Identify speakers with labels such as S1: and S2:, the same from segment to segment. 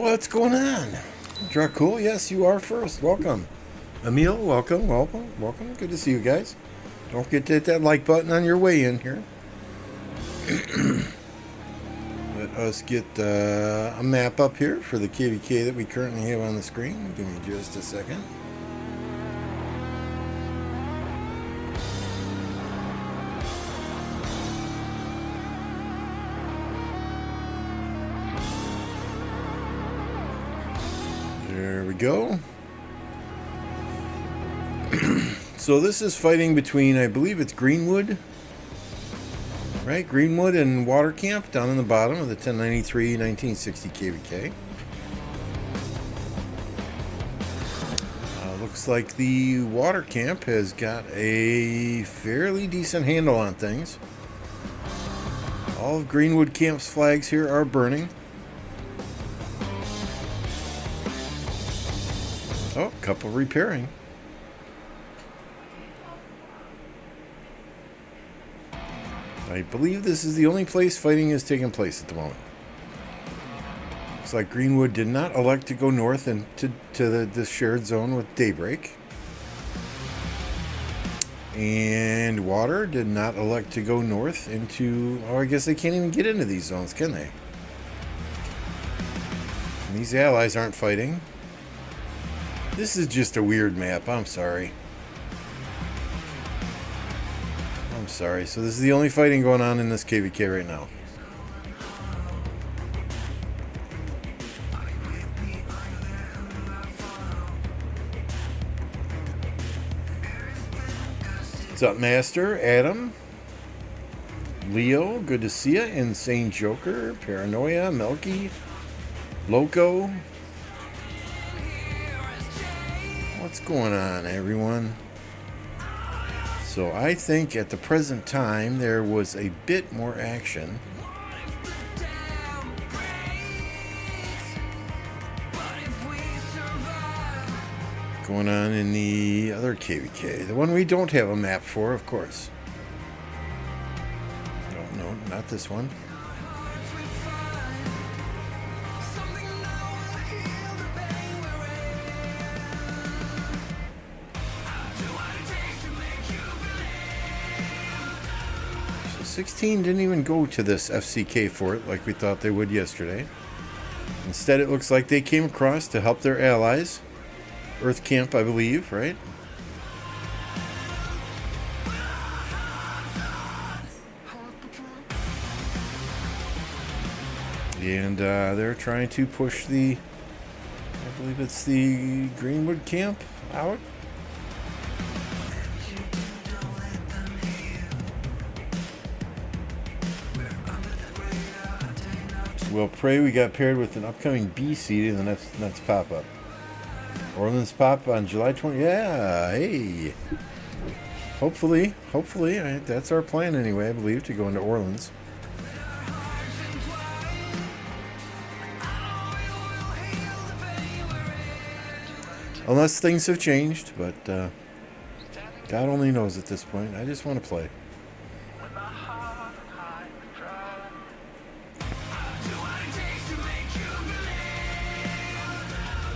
S1: What's going on? Dracul, yes, you are first. Welcome. Emil, welcome. Good to see you guys. Don't forget to hit that like button on your way in here. Let us get a map up here for the KvK that we currently have on the screen. Give me just a second. There we go. So this is fighting between, I believe it's Greenwood, right? Greenwood and Water Camp down in the bottom of the 1093-1960 KvK. Looks like the Water Camp has got a fairly decent handle on things. All of Greenwood Camp's flags here are burning. Oh, a couple repairing. I believe this is the only place fighting is taking place at the moment. Looks like Greenwood did not elect to go north into the shared zone with Daybreak. And Water did not elect to go north into... Oh, I guess they can't even get into these zones, can they? And these allies aren't fighting. This is just a weird map. I'm sorry. So this is the only fighting going on in this KvK right now. What's up, Master? Adam? Leo, good to see ya. Insane Joker, Paranoia, Melky, Loco. What's going on, everyone? So I think at the present time there was a bit more action. Going on in the other KvK. The one we don't have a map for, of course. Oh, no, not this one. So 16 didn't even go to this FCK fort like we thought they would yesterday. Instead, it looks like they came across to help their allies. Earth Camp, I believe, right? And they're trying to push the, I believe it's the Greenwood Camp out. We'll pray we got paired with an upcoming B seed in the next pop-up. Orleans pop on July 20th. Yeah, hey. Hopefully, that's our plan anyway, I believe, to go into Orleans. Unless things have changed, but God only knows at this point. I just want to play.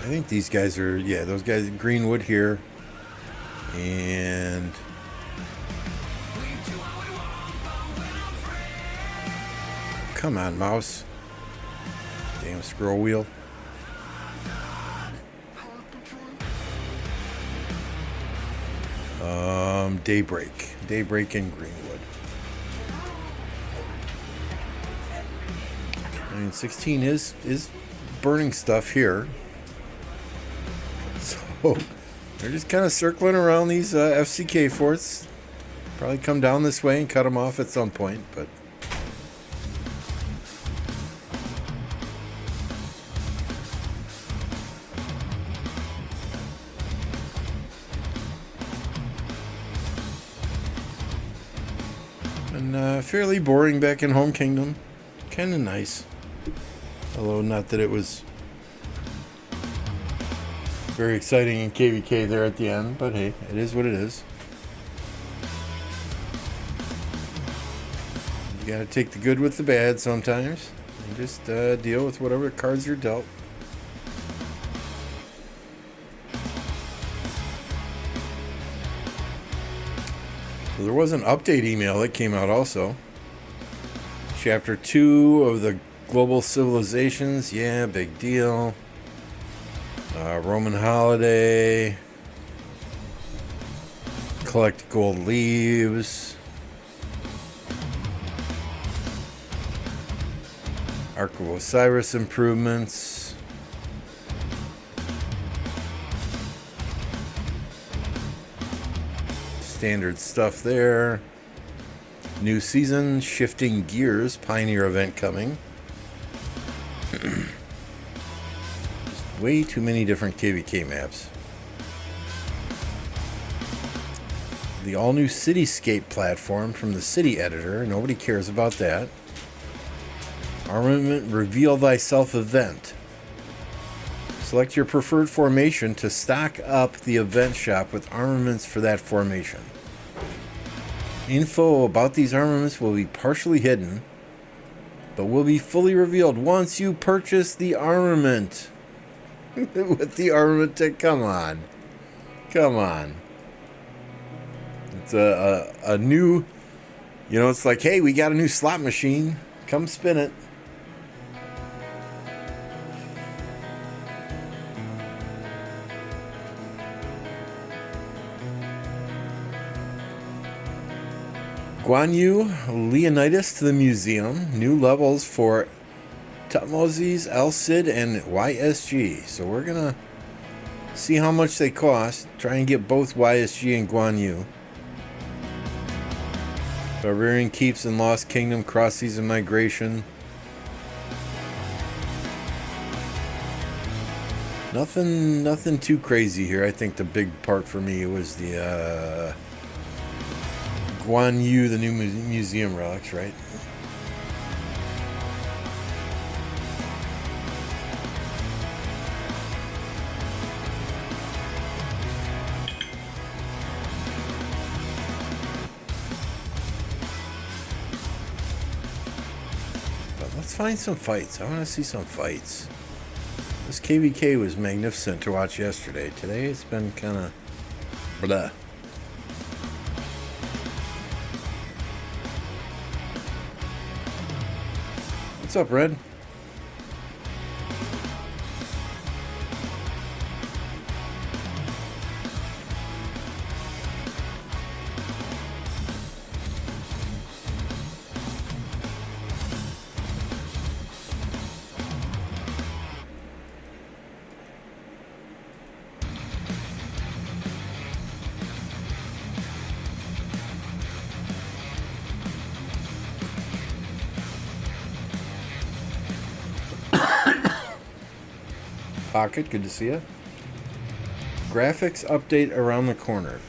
S1: I think these guys are, yeah, those guys, Greenwood here. And come on, mouse. Damn scroll wheel. Daybreak and Greenwood. I mean, 16 is burning stuff here. So they're just kind of circling around these FCK forts. Probably come down this way and cut them off at some point, but and fairly boring back in Home Kingdom. Kind of nice, although not that it was very exciting in KvK there at the end, but hey, it is what it is. You gotta take the good with the bad sometimes. And just deal with whatever cards you're dealt. There was an update email that came out also. Chapter 2 of the Global Civilizations. Yeah, big deal. Roman holiday. Collect gold leaves. Ark of Osiris improvements. Standard stuff there. New season, shifting gears, Pioneer event coming. Way too many different KvK maps. The all-new Cityscape platform from the City Editor. Nobody cares about that. Armament Reveal Thyself event. Select your preferred formation to stock up the event shop with armaments for that formation. Info about these armaments will be partially hidden, but will be fully revealed once you purchase the armament. With the armament tech, come on. It's a new, it's like, hey, we got a new slot machine. Come spin it. Guan Yu Leonidas to the museum. New levels for Tutmosis, El Cid, and YSG. So we're going to see how much they cost. Try and get both YSG and Guan Yu. Barbarian Keeps and Lost Kingdom, cross-season migration. Nothing too crazy here. I think the big part for me was the Guan Yu, the new museum relics, right? But let's find some fights. I want to see some fights. This KvK was magnificent to watch yesterday. Today it's been kind of blah. What's up, Red? Pocket, good to see you. Graphics update around the corner.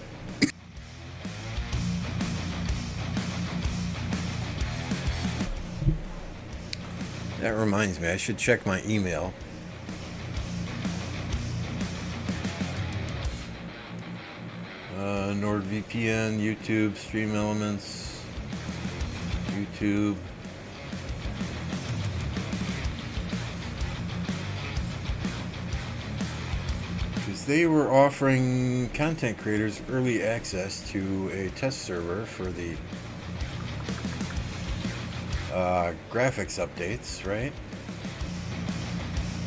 S1: That reminds me, I should check my email. NordVPN, YouTube, Stream Elements, YouTube. They were offering content creators early access to a test server for the graphics updates, right?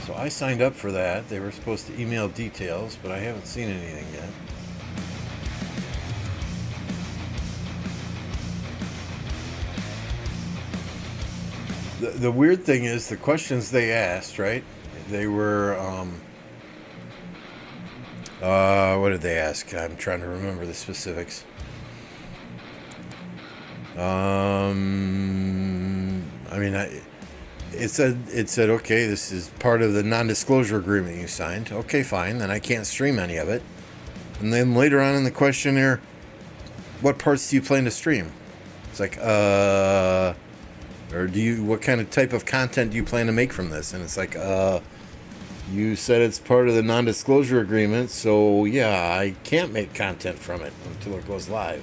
S1: So I signed up for that. They were supposed to email details, but I haven't seen anything yet. The weird thing is the questions they asked, right? They were what did they ask? I'm trying to remember the specifics. It said, okay, this is part of the non-disclosure agreement you signed. Okay, fine, then I can't stream any of it. And then later on in the questionnaire, what parts do you plan to stream? It's like, or what kind of type of content do you plan to make from this? And it's like, you said it's part of the non-disclosure agreement, so yeah, I can't make content from it until it goes live.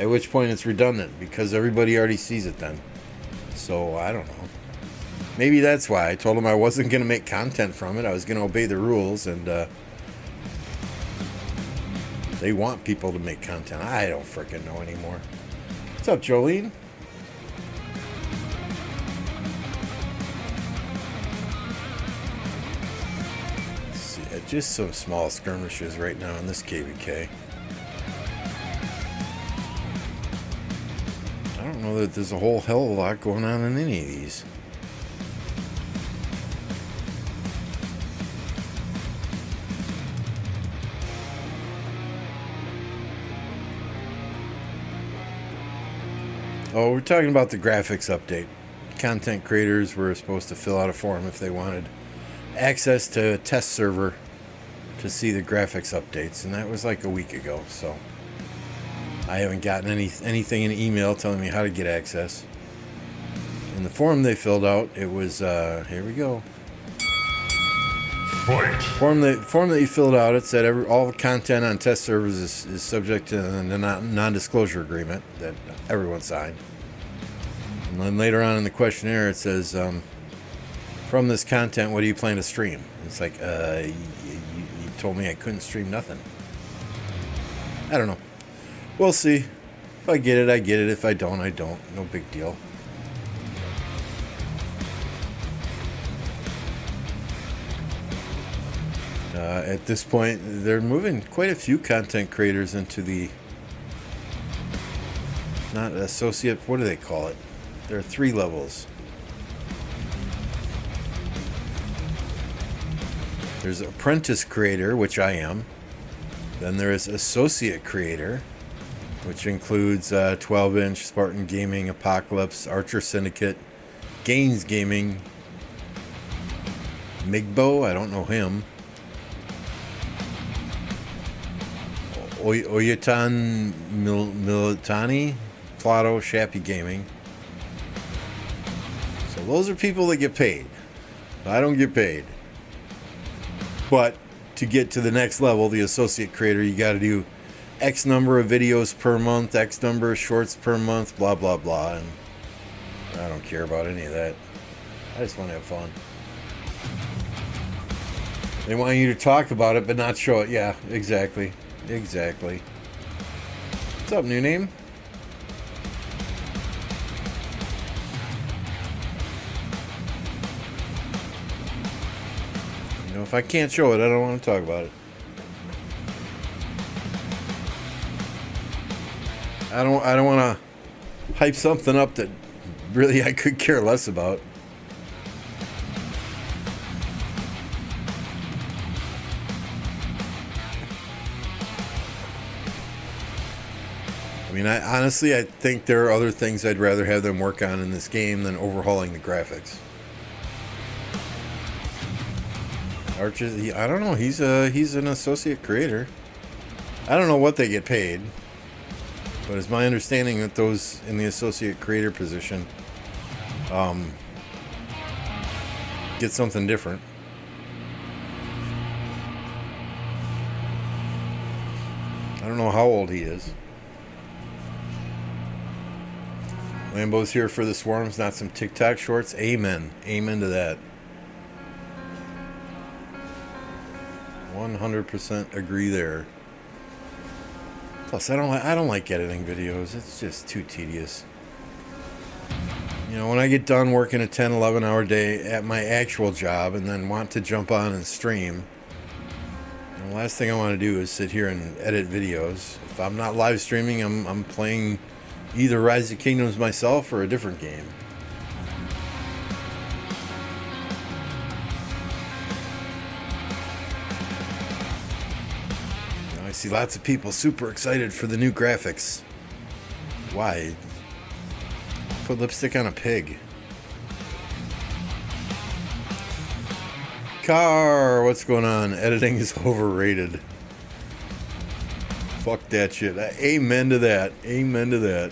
S1: At which point it's redundant, because everybody already sees it then. So, I don't know. Maybe that's why. I told them I wasn't going to make content from it. I was going to obey the rules, and They want people to make content. I don't freaking know anymore. What's up, Jolene? Let's see, just some small skirmishes right now in this KvK. I don't know that there's a whole hell of a lot going on in any of these. Oh, we're talking about the graphics update. Content creators were supposed to fill out a form if they wanted access to a test server to see the graphics updates, and that was like a week ago, so I haven't gotten anything in email telling me how to get access. In the form they filled out, it was, here we go. Fight. Form that you filled out, it said all the content on test servers is subject to the non-disclosure agreement that everyone signed. And then later on in the questionnaire, it says, from this content, what do you plan to stream? It's like, you told me I couldn't stream nothing. I don't know. We'll see. If I get it, I get it. If I don't, I don't. No big deal. At this point, they're moving quite a few content creators into the not associate, what do they call it? There are 3 levels. There's apprentice creator, which I am. Then there is associate creator, which includes 12-inch, Spartan Gaming, Apocalypse, Archer Syndicate, Gaines Gaming, Migbo, I don't know him. Oyatan Militani, Plato, Shappy Gaming. So those are people that get paid. I don't get paid. But to get to the next level, the associate creator, you got to do X number of videos per month, X number of shorts per month, blah, blah, blah. And I don't care about any of that. I just want to have fun. They want you to talk about it, but not show it. Yeah, exactly. Exactly. What's up, new name? You know, if I can't show it, I don't want to talk about it. I don't want to hype something up that really I could care less about. I mean, honestly, I think there are other things I'd rather have them work on in this game than overhauling the graphics. Archer, I don't know. He's an associate creator. I don't know what they get paid, but it's my understanding that those in the associate creator position get something different. I don't know how old he is. Lambo's here for the swarms, not some TikTok shorts. Amen. Amen to that. 100% agree there. Plus, I don't like editing videos. It's just too tedious. You know, when I get done working a 10, 11 hour day at my actual job and then want to jump on and stream, the last thing I want to do is sit here and edit videos. If I'm not live streaming, I'm playing either Rise of Kingdoms myself or a different game. You know, I see lots of people super excited for the new graphics. Why? Put lipstick on a pig. Car, what's going on? Editing is overrated. Fuck that shit. Amen to that. Amen to that.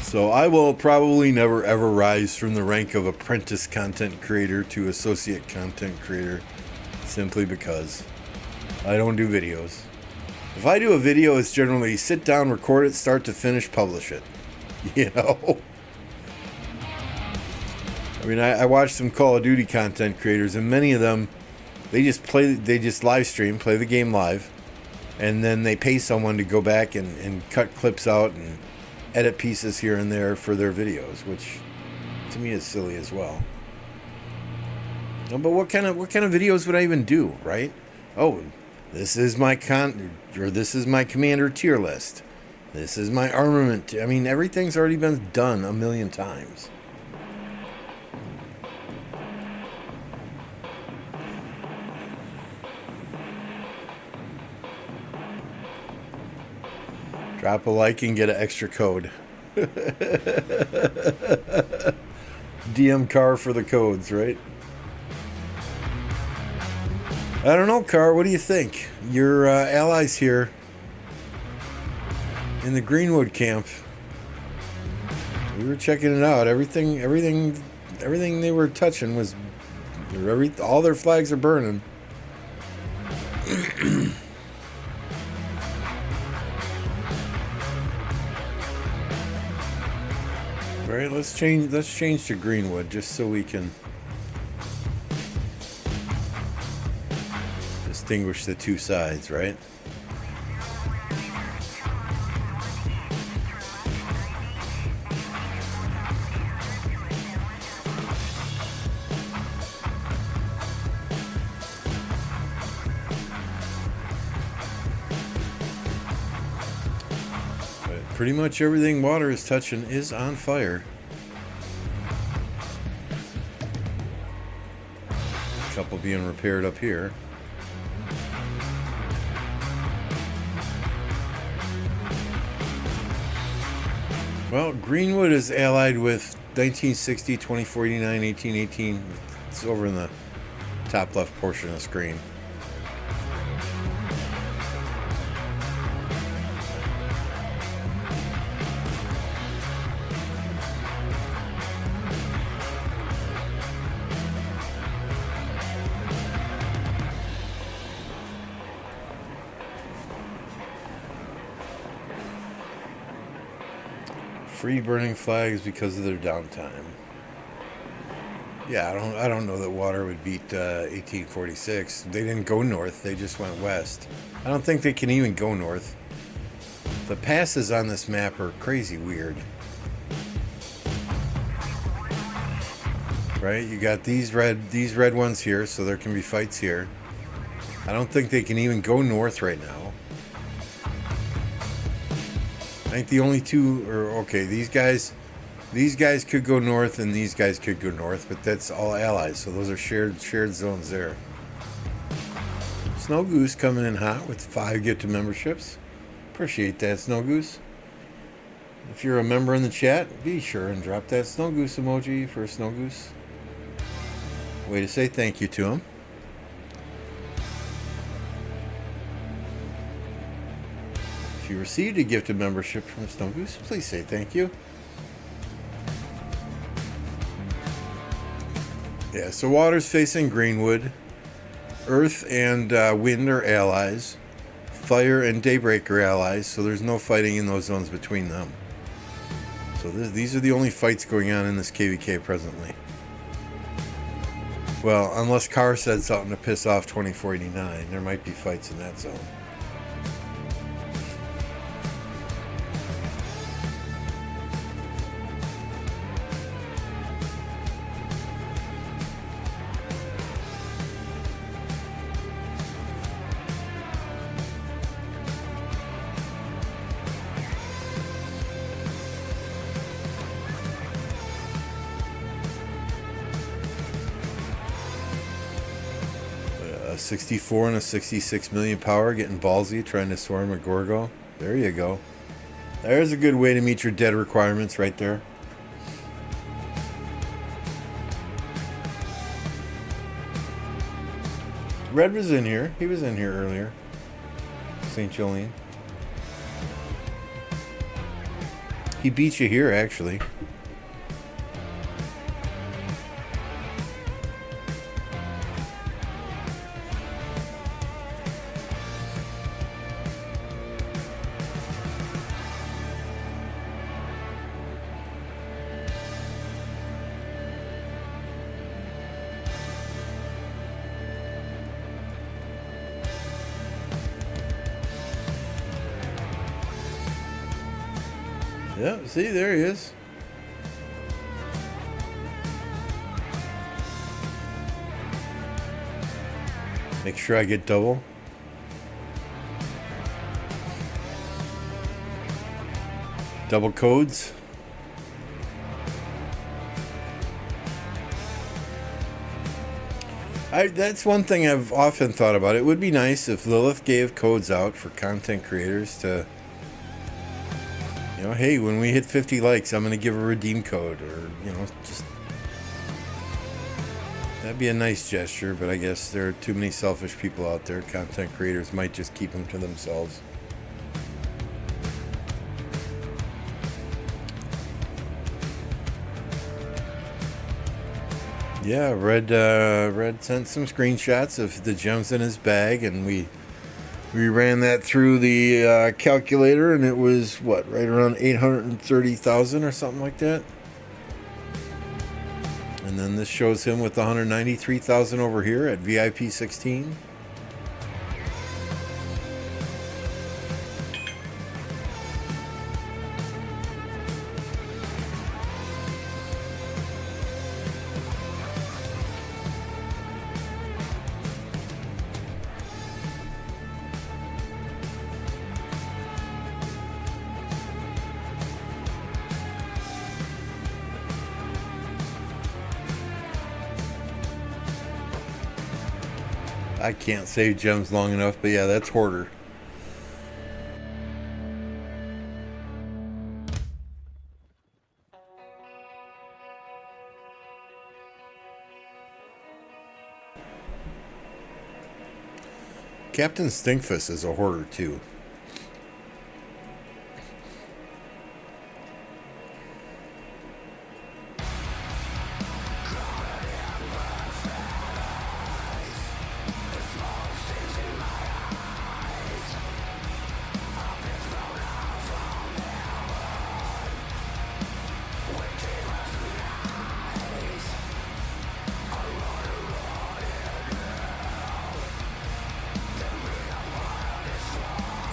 S1: So I will probably never ever rise from the rank of apprentice content creator to associate content creator, simply because I don't do videos. If I do a video, it's generally sit down, record it, start to finish, publish it. You know? I mean, I watch some Call of Duty content creators, and many of them, they just live stream, play the game live, and then they pay someone to go back and cut clips out and edit pieces here and there for their videos, which to me is silly as well. No, but what kind of videos would I even do, right? Oh, this is my this is my commander tier list. This is my armament. I mean, everything's already been done a million times. Drop a like and get an extra code. DM Car for the codes, right? I don't know, Car. What do you think? Your allies here in the Greenwood camp. We were checking it out. Everything they were touching was all their flags are burning. All right, let's change to Greenwood just so we can distinguish the two sides, right? Pretty much everything water is touching is on fire. A couple being repaired up here. Well, Greenwood is allied with 1960, 2489, 1818. It's over in the top left portion of the screen. Free burning flags because of their downtime. Yeah, I don't know that water would beat 1846. They didn't go north, they just went west. I don't think they can even go north. The passes on this map are crazy weird. Right? You got these red ones here, so there can be fights here. I don't think they can even go north right now. I think the only two are okay. These guys could go north, and these guys could go north, but that's all allies. So those are shared zones there. Snow Goose coming in hot with 5 gift memberships. Appreciate that, Snow Goose. If you're a member in the chat, be sure and drop that Snow Goose emoji for Snow Goose. Way to say thank you to him. If you received a gifted membership from Snow Goose, please say thank you. Yeah, so water's facing Greenwood. Earth and wind are allies. Fire and Daybreak are allies, so there's no fighting in those zones between them. So these are the only fights going on in this KvK presently. Well, unless Carr said something to piss off 2489, there might be fights in that zone. 64 and a 66 million power, getting ballsy, trying to swarm a Gorgo. There you go. There's a good way to meet your dead requirements right there. Red was in here. He was in here earlier. St. Jolene. He beat you here, actually. Yeah, see, there he is. Make sure I get double. Double codes. That's one thing I've often thought about. It would be nice if Lilith gave codes out for content creators to, you know, hey, when we hit 50 likes, I'm going to give a redeem code, or, you know, just, that'd be a nice gesture, but I guess there are too many selfish people out there. Content creators might just keep them to themselves. Yeah, Red sent some screenshots of the gems in his bag, and we ran that through the calculator, and it was, what, right around 830,000 or something like that? And then this shows him with 193,000 over here at VIP 16. I can't save gems long enough, but yeah, that's hoarder. Captain Stinkfist is a hoarder too.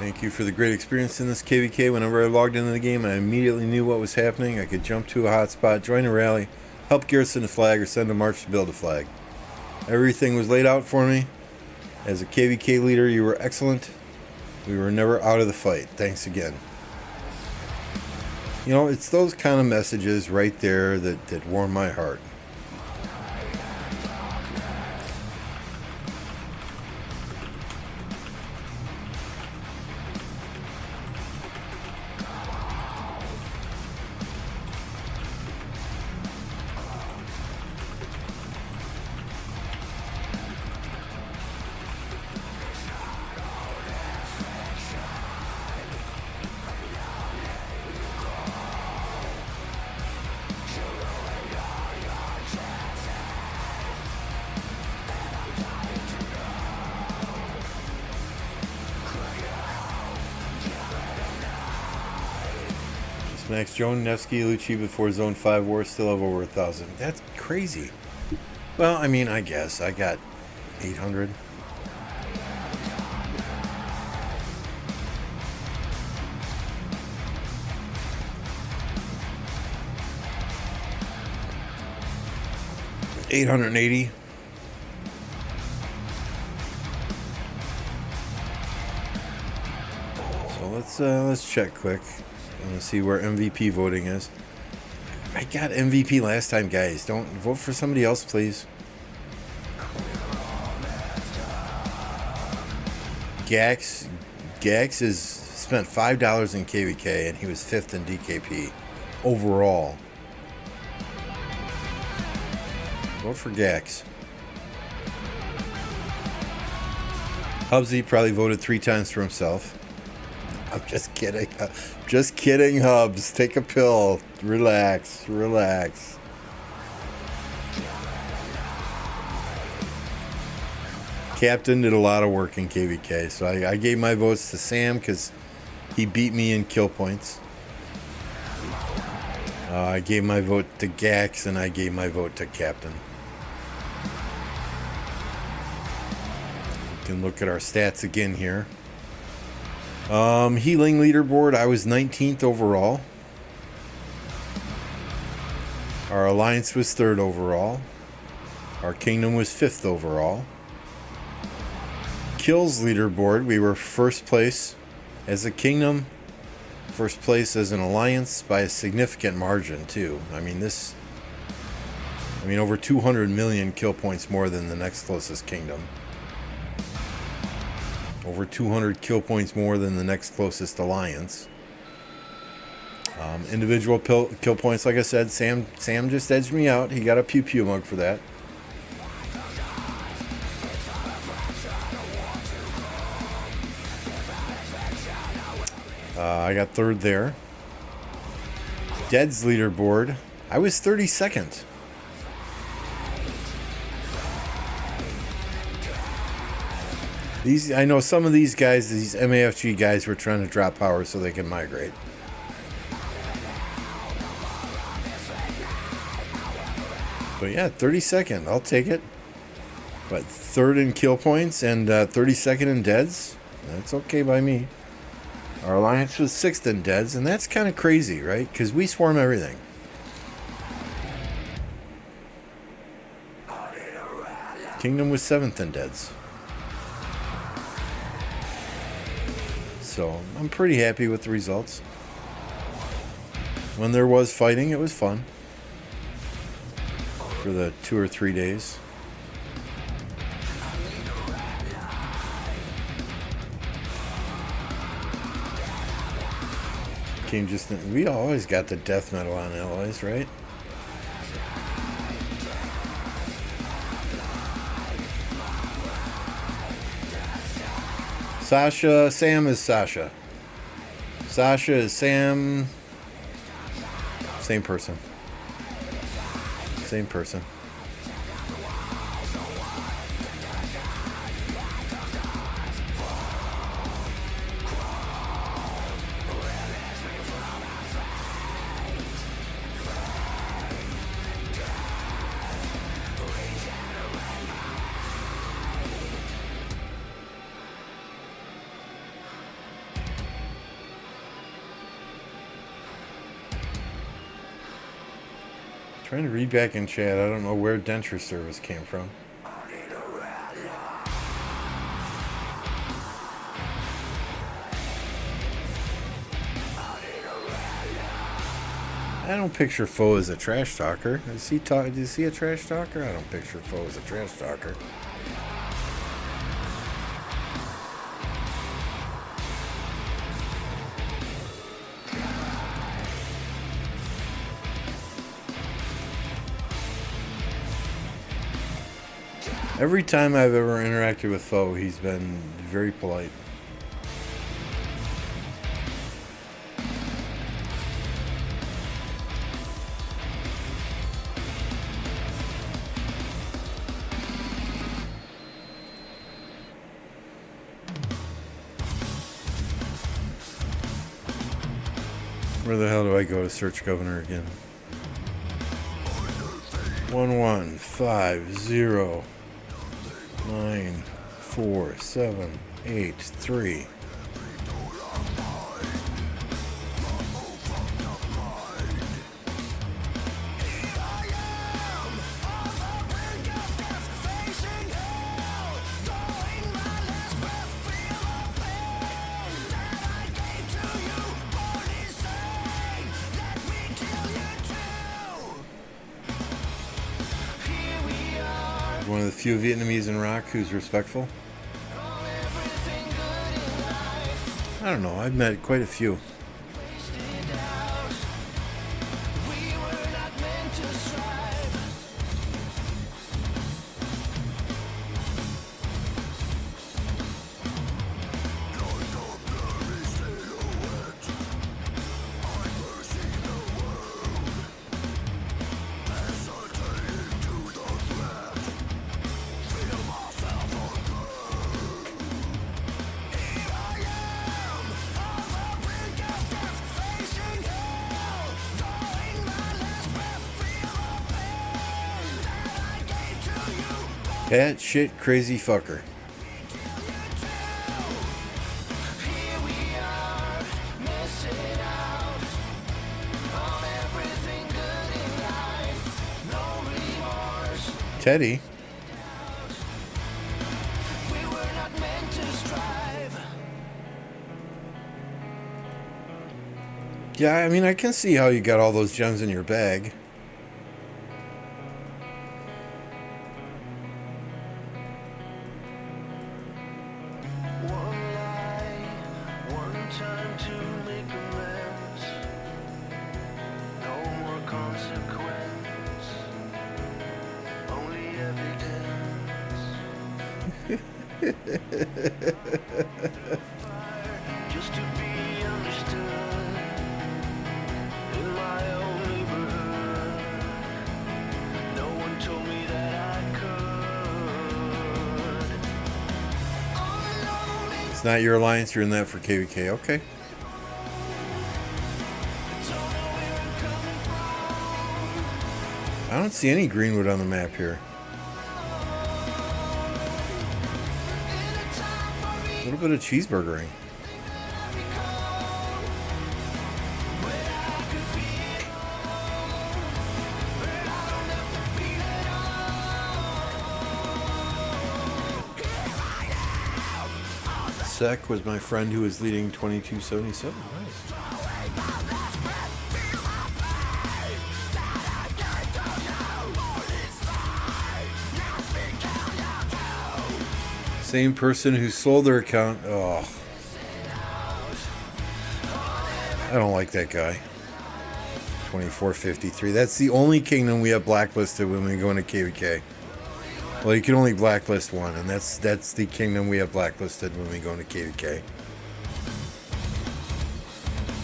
S1: Thank you for the great experience in this KvK. Whenever I logged into the game, I immediately knew what was happening. I could jump to a hotspot, join a rally, help garrison a flag, or send a march to build a flag. Everything was laid out for me. As a KvK leader, you were excellent. We were never out of the fight. Thanks again. You know, it's those kind of messages right there that warm my heart. Max Joan, Nevsky, Lucci before Zone 5 War still have over 1,000. That's crazy. Well, I mean, I guess. I got 800. $880. So let's check quick. I'm gonna see where MVP voting is. I got MVP last time, guys. Don't vote for somebody else, please. Gax is spent $5 in KvK, and he was 5th in DKP overall. Vote for Gax. Hubsy probably voted 3 times for himself. I'm just kidding. Just kidding, Hubs. Take a pill. Relax. Relax. Captain did a lot of work in KvK, so I gave my votes to Sam because he beat me in kill points. I gave my vote to Gax, and I gave my vote to Captain. You can look at our stats again here. Healing leaderboard, I was 19th overall. Our alliance was 3rd overall. Our kingdom was 5th overall. Kills leaderboard, we were 1st place as a kingdom, 1st place as an alliance by a significant margin too. I mean over 200 million kill points more than the next closest kingdom. Over 200 kill points more than the next closest alliance. Individual kill points, like I said, Sam just edged me out. He got a pew pew mug for that. I got 3rd there. Dead's leaderboard, I was 32nd. I know some of these guys, these MAFG guys, were trying to drop power so they can migrate. But yeah, 32nd, I'll take it. But 3rd in kill points and 32nd in deads, that's okay by me. Our alliance was 6th in deads, and that's kind of crazy, right? Because we swarm everything. Kingdom was 7th in deads. So I'm pretty happy with the results. When there was fighting, it was fun. For the 2 or 3 days. We always got the death metal on allies, right? Sam is Sasha. Sasha is Sam. Same person. Same person. Trying to read back in chat. I don't know where denture service came from. I don't picture Foe as a trash talker. Is he a trash talker? I don't picture Foe as a trash talker. Every time I've ever interacted with Foe, he's been very polite. Where the hell do I go to search governor again? 115094783. One of the few Vietnamese in rock who's respectful. I don't know, I've met quite a few. Bat shit crazy fucker. Teddy. Yeah, I mean, I can see how you got all those gems in your bag.
S2: Just to be understood in my own neighborhood. No one told me that I could.
S1: It's not your alliance, you're in that for KvK. Okay. I don't see any greenwood on the map here. A little bit of cheeseburgering. Sec was my friend who was leading 2277. Nice. Same person who sold their account. Oh. I don't like that guy. 2453. That's the only kingdom we have blacklisted when we go into KvK. Well, you can only blacklist one, and that's the kingdom we have blacklisted when we go into KvK.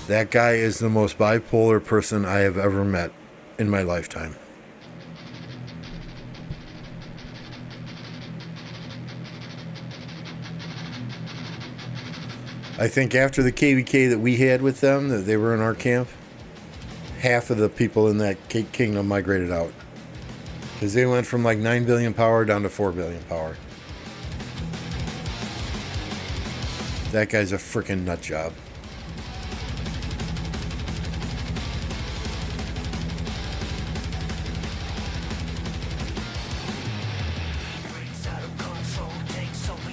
S1: That guy is the most bipolar person I have ever met in my lifetime. I think after the KvK that we had with them, that they were in our camp, half of the people in that kingdom migrated out. Because they went from like 9 billion power down to 4 billion power. That guy's a freaking nut job.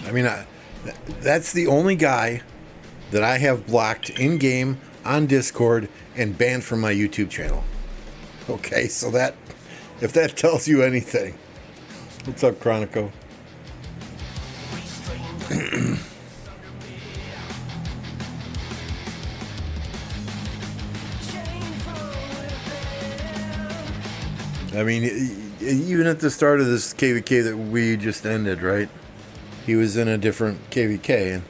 S1: I mean, that's the only guy that I have blocked in-game, on Discord, and banned from my YouTube channel. Okay, so that, if that tells you anything. What's up, Chronico? I mean, even at the start of this KvK that we just ended, right? He was in a different KvK, and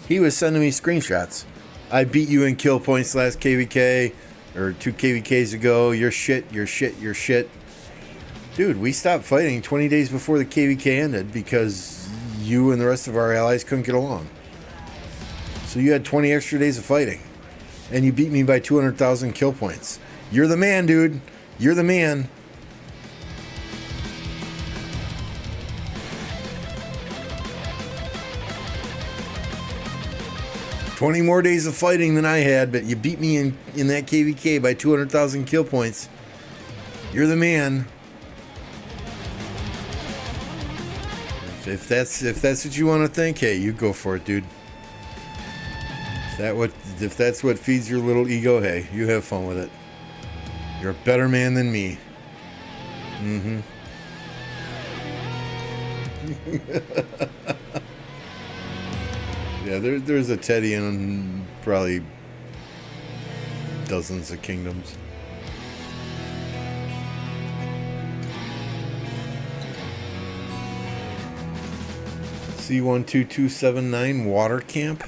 S1: he was sending me screenshots. I beat you in kill points last KvK, or 2 KvKs ago. You're shit, you're shit, you're shit. Dude, we stopped fighting 20 days before the KvK ended because you and the rest of our allies couldn't get along. So you had 20 extra days of fighting, and you beat me by 200,000 kill points. You're the man, dude. You're the man. "20 more days of fighting than I had, but you beat me in that KvK by 200,000 kill points. You're the man." If that's what you want to think, hey, you go for it, dude. If that's what feeds your little ego, hey, you have fun with it. You're a better man than me. Mm-hmm. Yeah, there's a Teddy in probably dozens of kingdoms. C12279 water camp.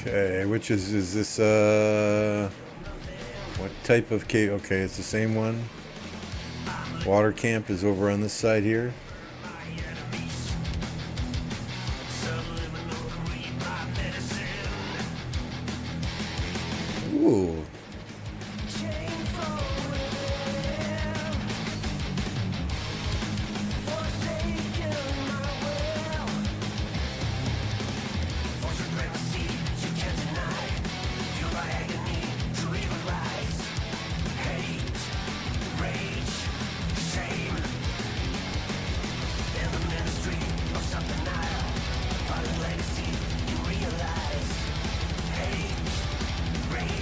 S1: Okay, which is this what type of cave? Okay, it's the same one. Water camp is over on this side here. Ooh.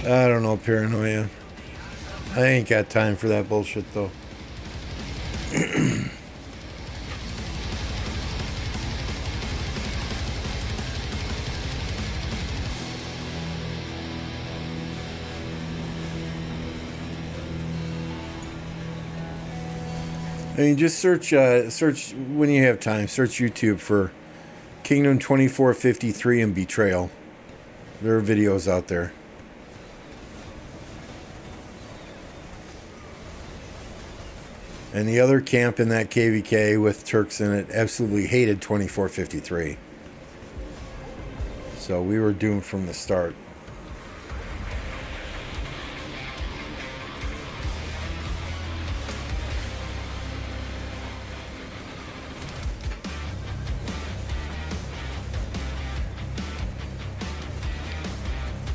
S1: I don't know, paranoia. I ain't got time for that bullshit, though. I mean, just search when you have time. Search YouTube for Kingdom 2453 and Betrayal. There are videos out there. And the other camp in that KvK with Turks in it absolutely hated 2453. So we were doomed from the start.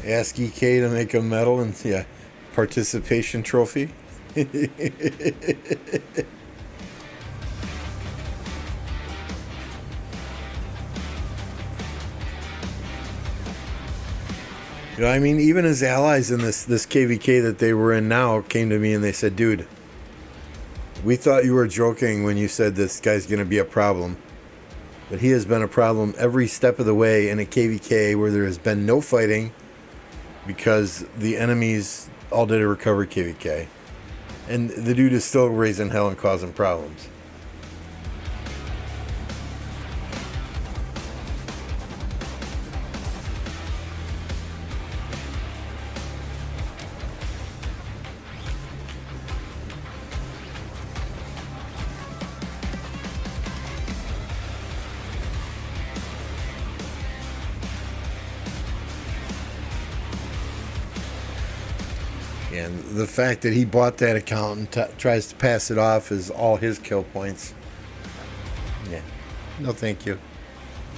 S1: Ask EK to make a medal and participation trophy. You know, I mean, even his allies in this KvK that they were in now came to me and they said, dude, we thought you were joking when you said this guy's going to be a problem. But he has been a problem every step of the way in a KvK where there has been no fighting because the enemies all did a recovery KvK. And the dude is still raising hell and causing problems. And the fact that he bought that account and tries to pass it off as all his kill points. Yeah. No, thank you.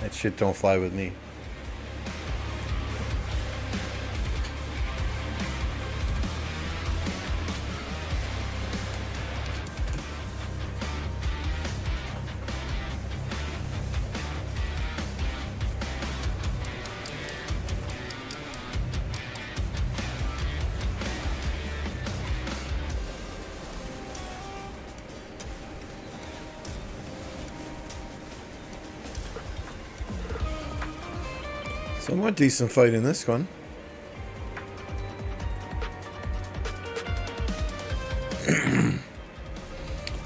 S1: That shit don't fly with me. Somewhat decent fight in this one.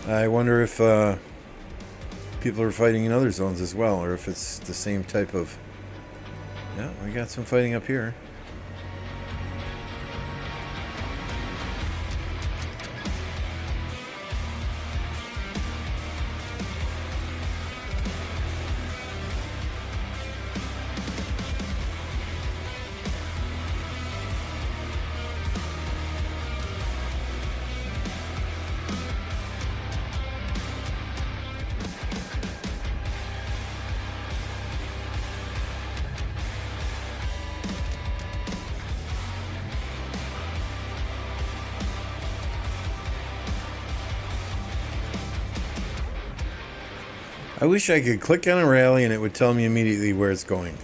S1: I wonder if people are fighting in other zones as well, or if it's the same type of... Yeah, we got some fighting up here. I wish I could click on a rally and it would tell me immediately where it's going.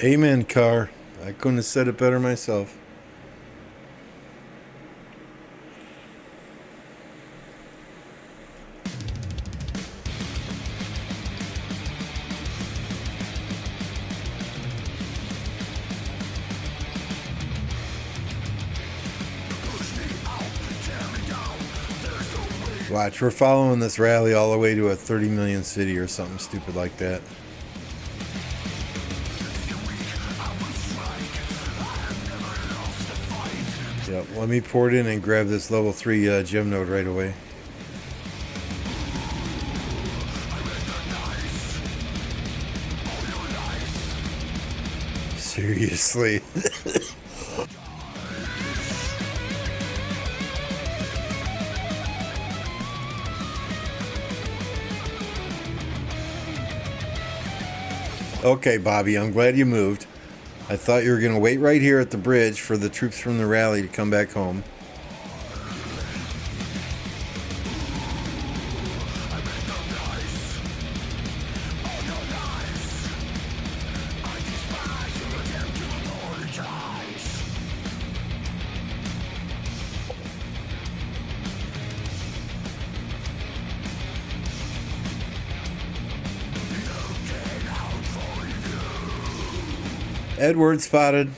S1: Amen, car. I couldn't have said it better myself. Watch, we're following this rally all the way to a 30 million city or something stupid like that. Yep, let me pour it in and grab this level 3 gem node right away. Seriously. Okay, Bobby, I'm glad you moved. I thought you were going to wait right here at the bridge for the troops from the rally to come back home. Edward spotted.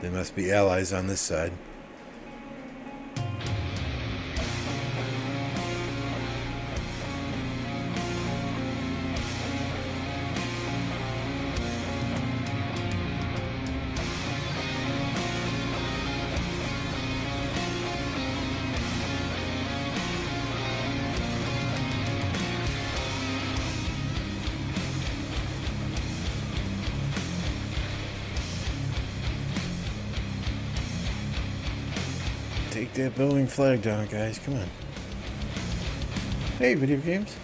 S1: They must be allies on this side. Take that building flag down, guys. Come on. Hey, video games.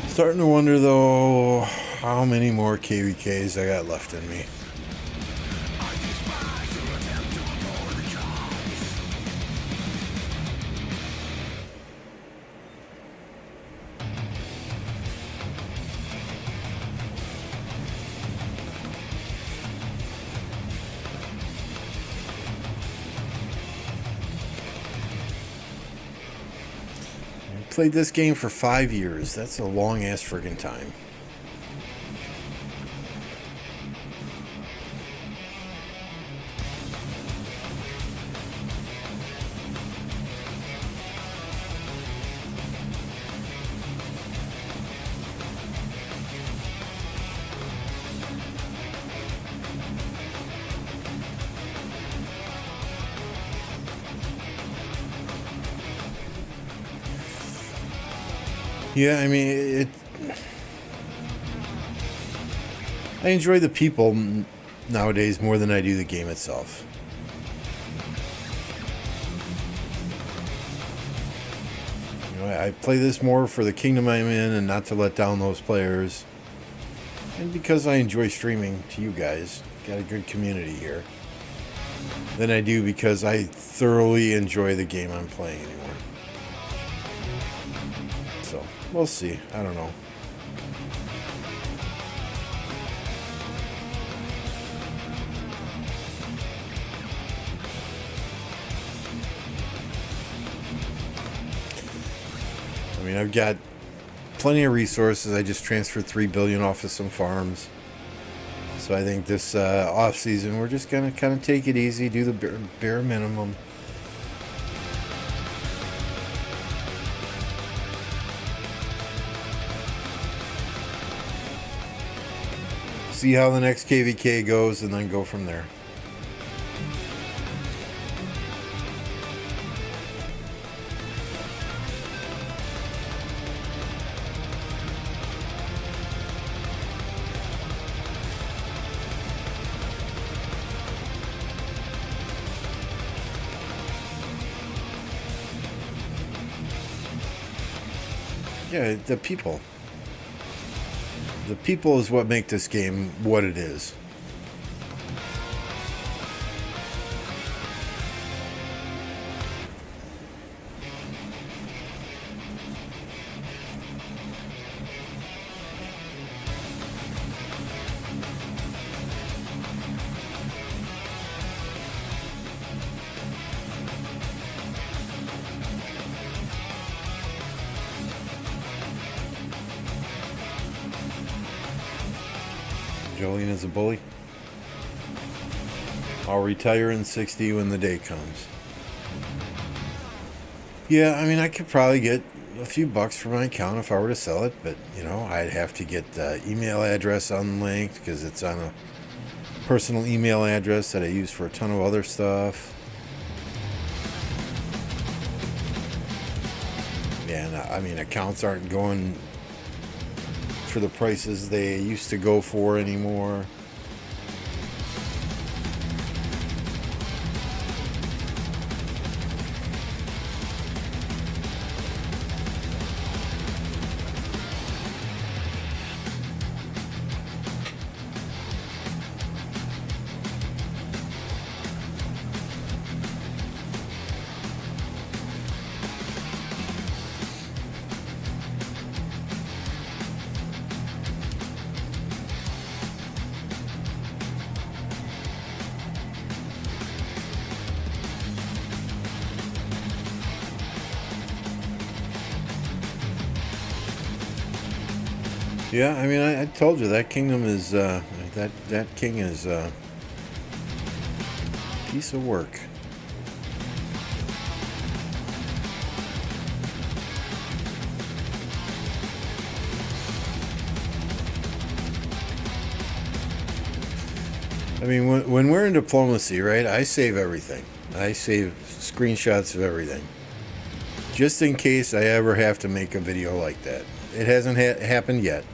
S1: Starting to wonder, though, how many more KvKs I got left in me. Played this game for 5 years. That's a long ass friggin' time. Yeah, I mean, I enjoy the people nowadays more than I do the game itself. You know, I play this more for the kingdom I'm in and not to let down those players. And because I enjoy streaming to you guys, got a good community here, than I do because I thoroughly enjoy the game I'm playing anymore. So, we'll see. I don't know. I mean, I've got plenty of resources. I just transferred $3 billion off of some farms. So I think this off season, we're just going to kind of take it easy, do the bare minimum. See how the next KvK goes, and then go from there. Yeah, the people. The people is what make this game what it is. Napoleon is a bully. I'll retire in 60 when the day comes. Yeah, I mean, I could probably get a few bucks for my account if I were to sell it, but, you know, I'd have to get the email address unlinked because it's on a personal email address that I use for a ton of other stuff. Yeah, and I mean, accounts aren't going for the prices they used to go for anymore. Yeah, I mean, I told you that kingdom is that king is a piece of work. I mean, when we're in diplomacy, right? I save everything. I save screenshots of everything, just in case I ever have to make a video like that. It hasn't happened yet.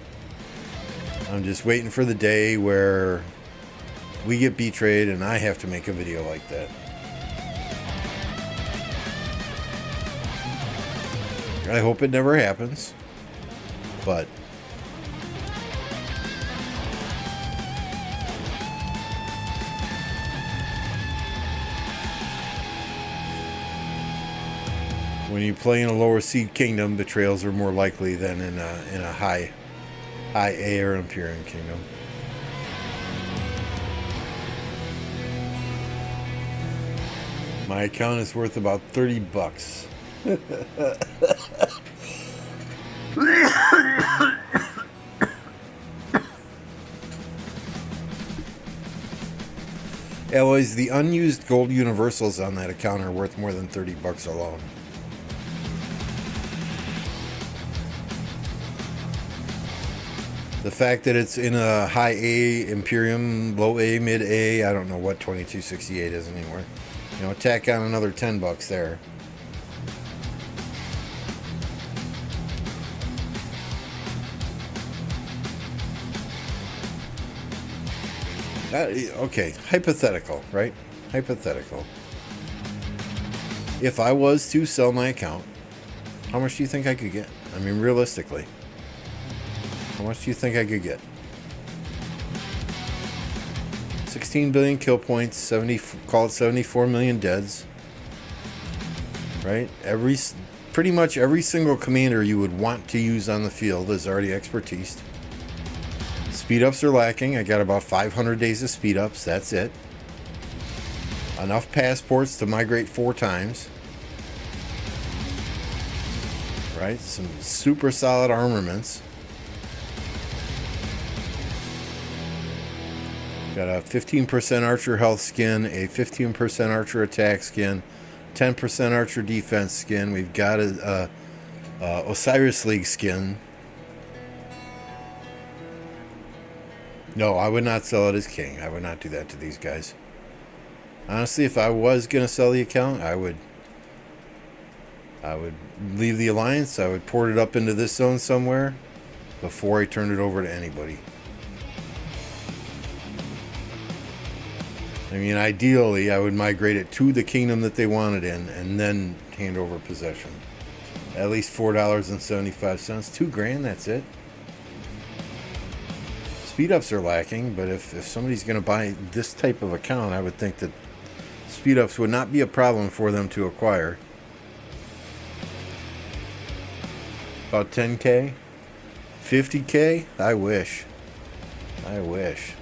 S1: I'm just waiting for the day where we get betrayed and I have to make a video like that. I hope it never happens, but when you play in a lower seed kingdom, betrayals are more likely than in a high A or Imperium kingdom. My account is worth about 30 bucks. Alloys, the unused gold universals on that account are worth more than 30 bucks alone. The fact that it's in a high A Imperium, low A, mid A, I don't know what 2268 is anymore. You know, tack on another 10 bucks there. Okay, hypothetical, right? Hypothetical. If I was to sell my account, how much do you think I could get? I mean, realistically. How much do you think I could get? 16 billion kill points, call it 74 million deads. Right? Pretty much every single commander you would want to use on the field is already expertised. Speed ups are lacking. I got about 500 days of speed ups. That's it. Enough passports to migrate 4 times. Right? Some super solid armaments. Got a 15% archer health skin, a 15% archer attack skin, 10% archer defense skin. We've got a Osiris League skin. No, I would not sell it as king. I would not do that to these guys. Honestly, if I was going to sell the account, I would leave the alliance. I would port it up into this zone somewhere before I turned it over to anybody. I mean, ideally, I would migrate it to the kingdom that they wanted in and then hand over possession. At least $4.75. $2,000, that's it. Speed ups are lacking, but if somebody's going to buy this type of account, I would think that speed ups would not be a problem for them to acquire. About 10K? 50K? I wish. I wish.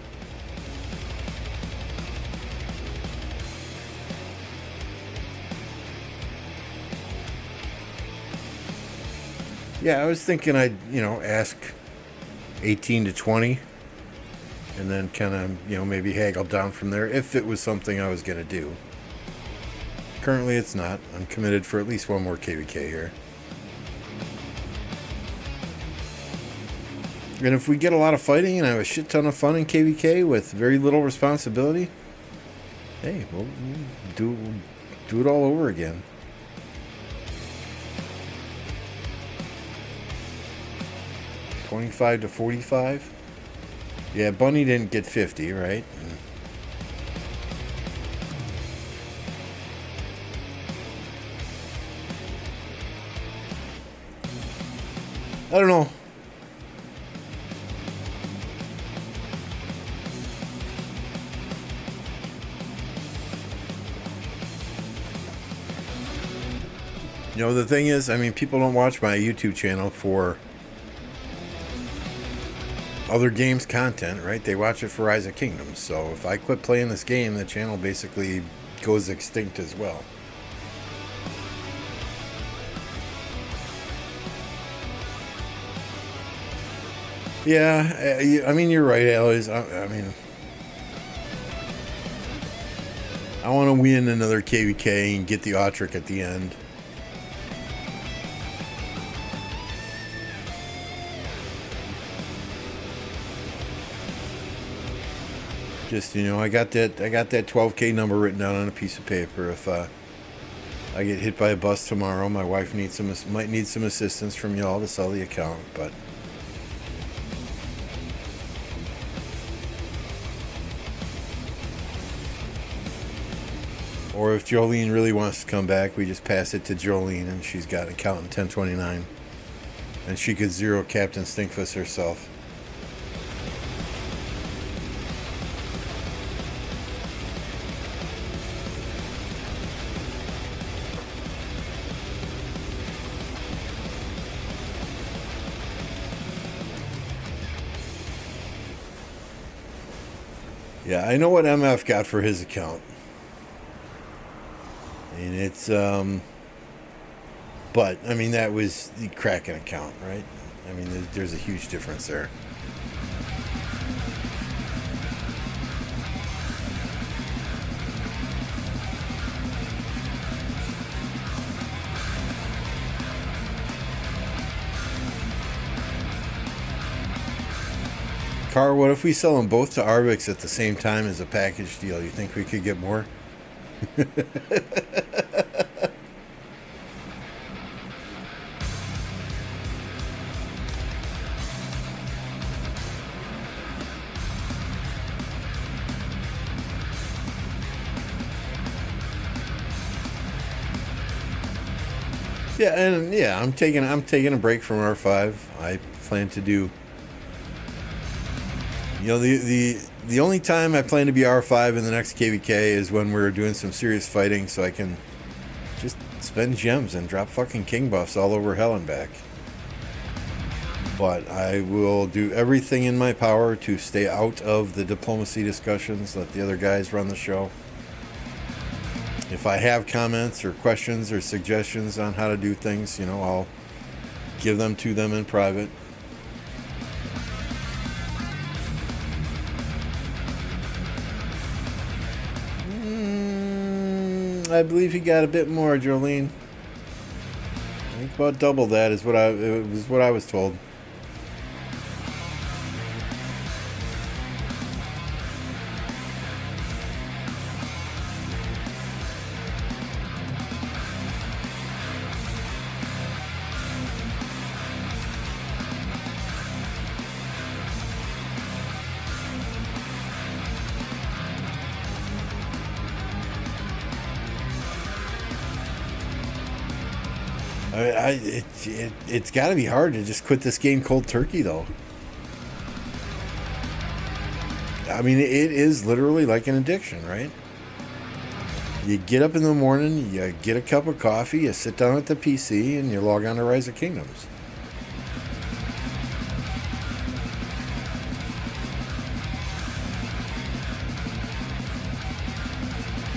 S1: Yeah, I was thinking I'd, ask 18 to 20 and then kind of, maybe haggle down from there if it was something I was going to do. Currently, it's not. I'm committed for at least one more KvK here. And if we get a lot of fighting and I have a shit ton of fun in KvK with very little responsibility, hey, we'll do it all over again. $25 to $45. Yeah, Bunny didn't get 50, right? I don't know. The thing is, I mean, people don't watch my YouTube channel for other games content, right? They watch it for Rise of Kingdoms. So if I quit playing this game, the channel basically goes extinct as well. Yeah, I mean, you're right, Alice. I mean, I want to win another KvK and get the Autric at the end. Just, I got that 12K number written down on a piece of paper. If I get hit by a bus tomorrow, my wife might need some assistance from y'all to sell the account, but or if Jolene really wants to come back, we just pass it to Jolene and she's got an account in 1029. And she could zero Captain Stinkfuss herself. Yeah, I know what MF got for his account. And it's, but, I mean, that was the Kraken account, right? I mean, there's a huge difference there. Car, what if we sell them both to Arvix at the same time as a package deal? You think we could get more? Yeah, and yeah, I'm taking a break from R5. I plan to do. The only time I plan to be R5 in the next KvK is when we're doing some serious fighting, so I can just spend gems and drop fucking king buffs all over hell and back. But I will do everything in my power to stay out of the diplomacy discussions. Let the other guys run the show. If I have comments or questions or suggestions on how to do things, I'll give them to them in private. I believe he got a bit more, Jolene. I think about double that is what I was told. It's got to be hard to just quit this game cold turkey, though. I mean, it is literally like an addiction, right? You get up in the morning, you get a cup of coffee, you sit down at the PC, and you log on to Rise of Kingdoms.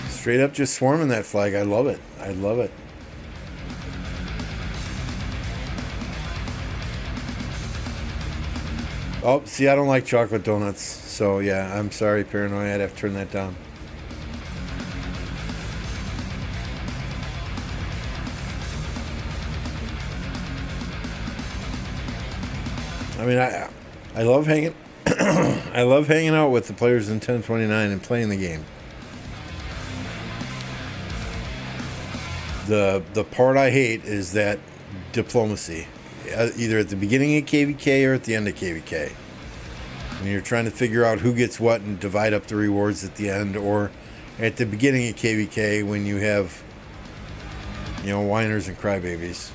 S1: Straight up just swarming that flag. I love it. I love it. Oh, see, I don't like chocolate donuts. So, yeah, I'm sorry, Paranoia. I'd have to turn that down. I mean, I love hanging I love hanging out with the players in 1029 and playing the game. The part I hate is that diplomacy, either at the beginning of KvK or at the end of KvK. When you're trying to figure out who gets what and divide up the rewards at the end, or at the beginning of KvK when you have, whiners and crybabies.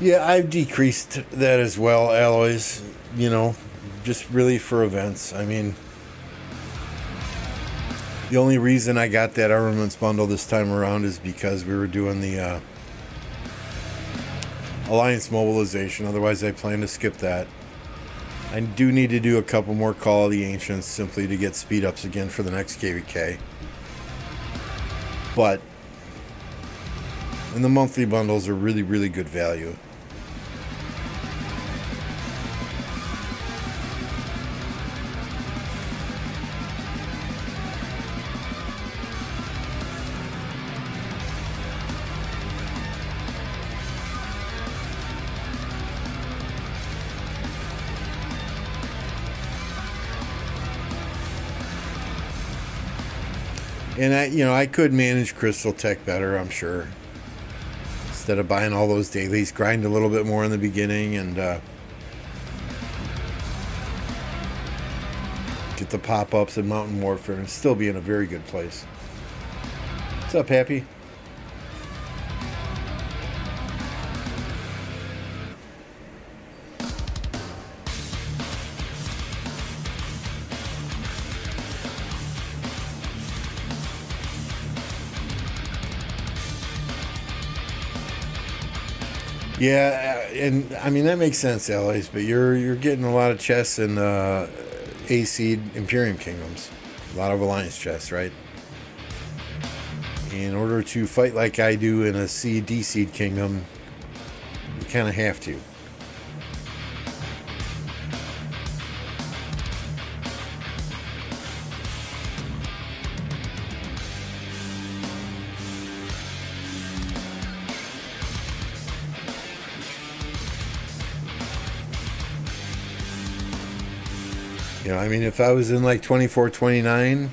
S1: Yeah, I've decreased that as well, alloys, just really for events. I mean, the only reason I got that armaments bundle this time around is because we were doing the Alliance mobilization. Otherwise, I plan to skip that. I do need to do a couple more Call of the Ancients simply to get speed ups again for the next KvK. But, and the monthly bundles are really, really good value. And I could manage Crystal Tech better, I'm sure. Instead of buying all those dailies, grind a little bit more in the beginning and get the pop-ups and Mountain Warfare and still be in a very good place. What's up, Happy? Yeah, and I mean that makes sense, allies. But you're getting a lot of chests in A-seed Imperium Kingdoms, a lot of Alliance chests, right? In order to fight like I do in a D-seed kingdom, you kind of have to. I mean, if I was in like 24-29,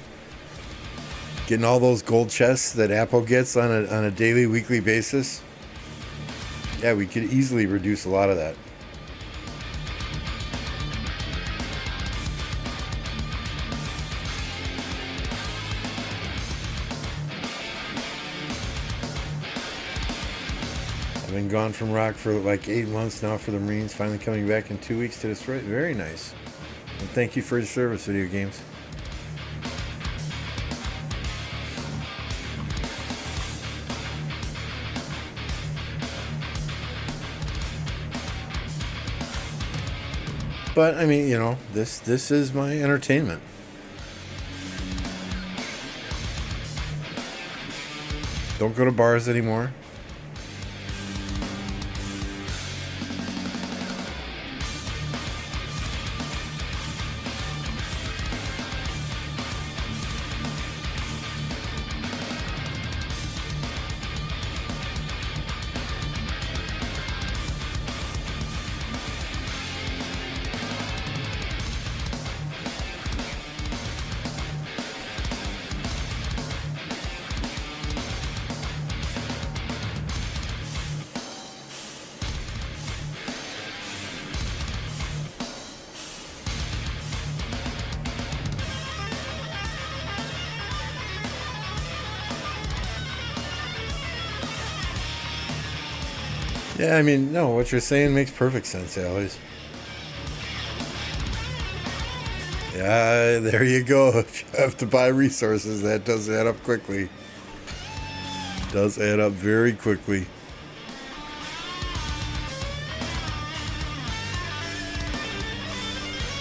S1: getting all those gold chests that Apple gets on a daily, weekly basis, yeah, we could easily reduce a lot of that. I've been gone from Rock for like 8 months now for the Marines, finally coming back in 2 weeks to destroy it. Very nice. And thank you for your service, video games. But I mean, this is my entertainment. Don't go to bars anymore. Yeah, I mean, no, what you're saying makes perfect sense, allies. Yeah, there you go. If you have to buy resources, that does add up quickly. Does add up very quickly.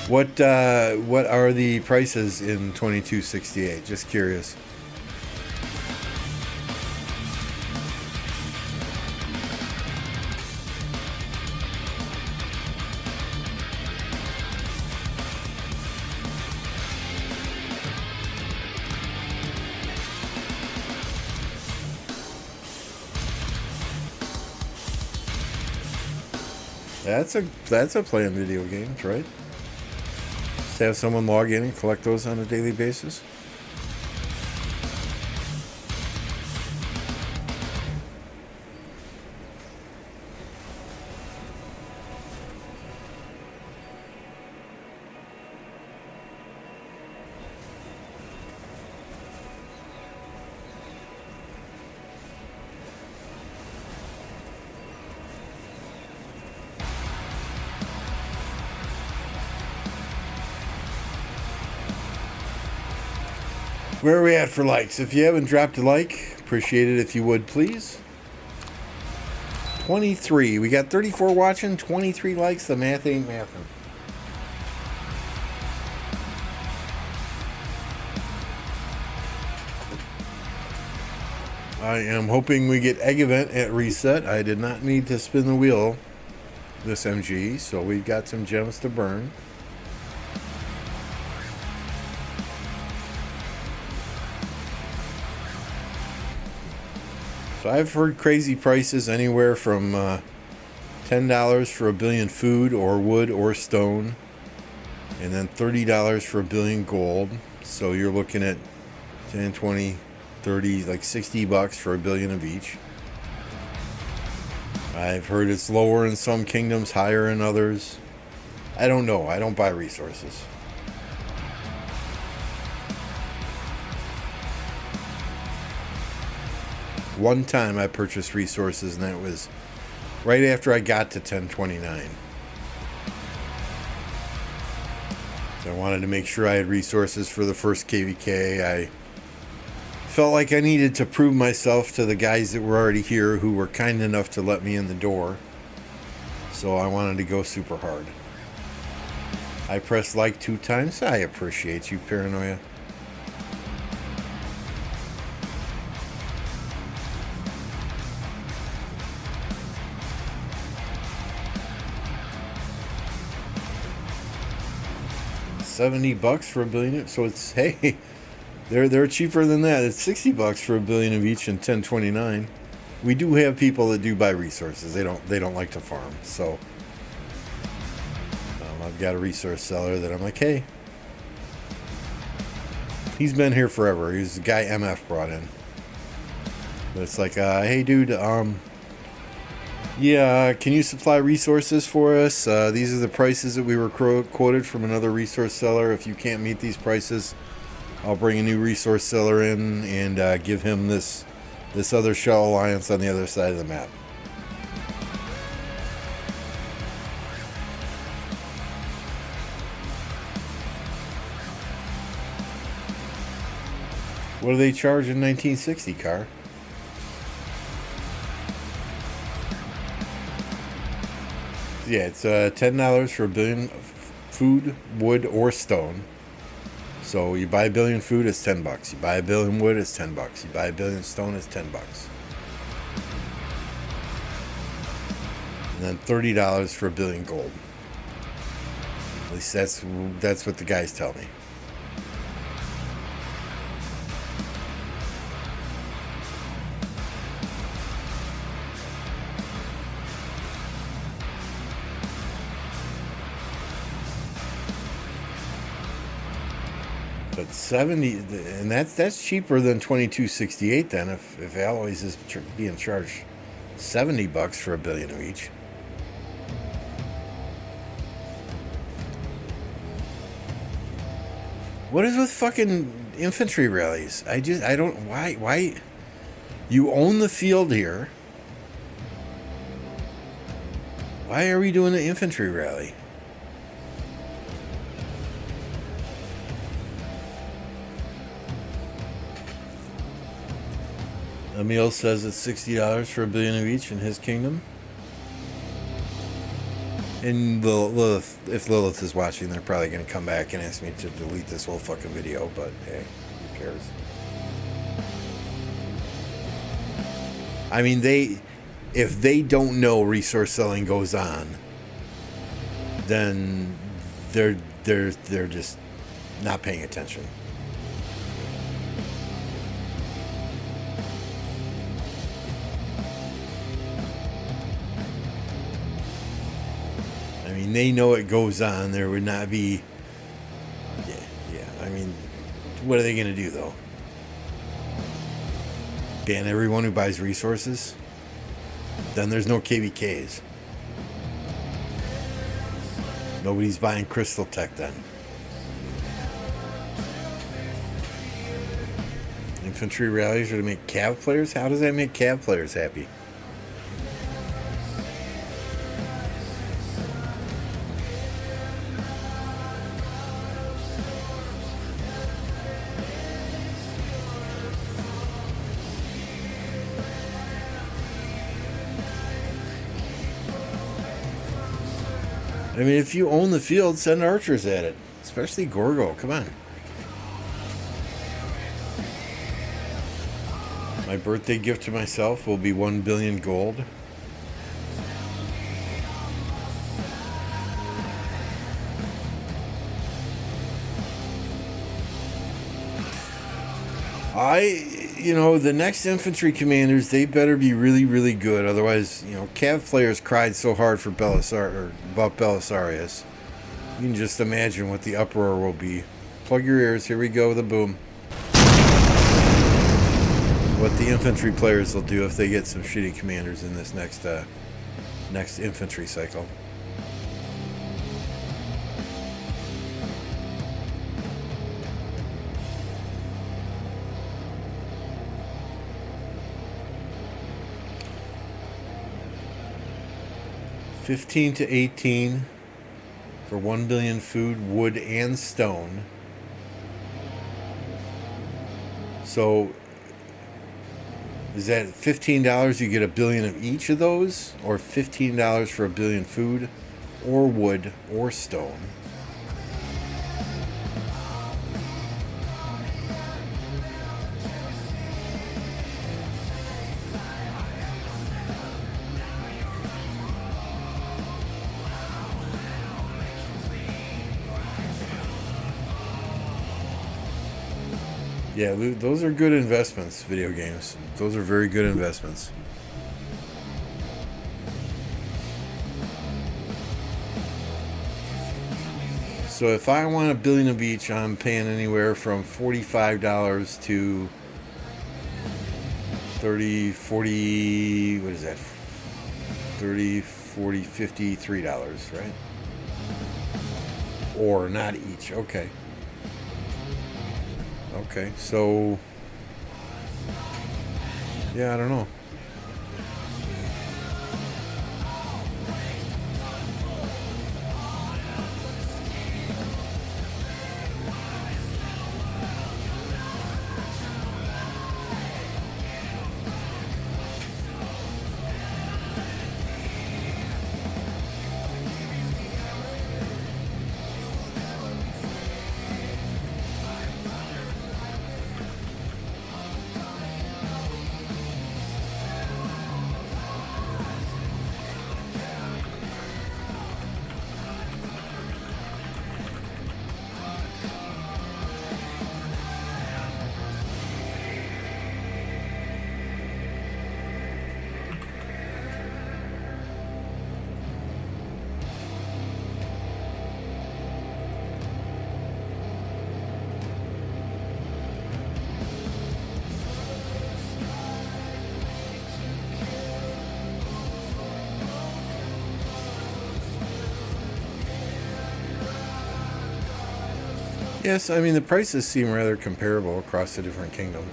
S1: What are the prices in 2268? Just curious. That's a play on video games, right? Just have someone log in and collect those on a daily basis. Where are we at for likes? If you haven't dropped a like, appreciate it if you would, please. 23. We got 34 watching, 23 likes. The math ain't mathing. I am hoping we get egg event at reset. I did not need to spin the wheel this MG, so we've got some gems to burn. So I've heard crazy prices anywhere from $10 for a billion food or wood or stone, and then $30 for a billion gold. So you're looking at 10, 20, 30, like $60 for a billion of each. I've heard it's lower in some kingdoms, higher in others. I don't know. I don't buy resources. One time I purchased resources, and that was right after I got to 1029. So I wanted to make sure I had resources for the first KvK. I felt like I needed to prove myself to the guys that were already here, who were kind enough to let me in the door. So I wanted to go super hard. I pressed like 2 times. I appreciate you, Paranoia. $70 for a billion. So it's, hey, they're cheaper than that. It's $60 for a billion of each in 1029. We do have people that do buy resources. They don't like to farm. So I've got a resource seller that I'm like, hey, he's been here forever. He's the guy MF brought in. But it's like, hey, dude, yeah, can you supply resources for us? These are the prices that we were quoted from another resource seller. If you can't meet these prices, I'll bring a new resource seller in and give him this other shell alliance on the other side of the map. What do they charge in 1960, Car? Yeah, it's $10 for a billion food, wood, or stone. So you buy a billion food, it's $10. You buy a billion wood, it's $10. You buy a billion stone, it's $10. And then $30 for a billion gold. At least that's what the guys tell me. But 70, and that's cheaper than 2268 then, if Alloys is being charged $70 for a billion of each. What is with fucking infantry rallies? I don't, why you own the field here. Why are we doing an infantry rally? Emil says it's $60 for a billion of each in his kingdom. And Lilith, if Lilith is watching, they're probably going to come back and ask me to delete this whole fucking video, but hey, who cares? I mean, if they don't know resource selling goes on, then they're just not paying attention. I mean, they know it goes on. There would not be. Yeah. I mean, what are they going to do though? Ban everyone who buys resources? Then there's no KvKs. Nobody's buying Crystal Tech then. Infantry rallies are to make Cav players? How does that make Cav players happy? I mean, if you own the field, send archers at it. Especially Gorgo. Come on. My birthday gift to myself will be 1 billion gold. The next infantry commanders, they better be really, really good. Otherwise, Cav players cried so hard for about Belisarius. You can just imagine what the uproar will be. Plug your ears. Here we go with a boom. What the infantry players will do if they get some shitty commanders in this next infantry cycle. $15 to $18 for 1 billion food, wood, and stone. So is that $15 you get a billion of each of those? Or $15 for a billion food, or wood, or stone? Yeah, those are good investments, video games. Those are very good investments. So if I want a billion of each, I'm paying anywhere from $45 to 30, 40, what is that? 30, 40, 50, $3, right? Or not each, okay. Okay, so yeah, I don't know. Yes, I mean, the prices seem rather comparable across the different kingdoms.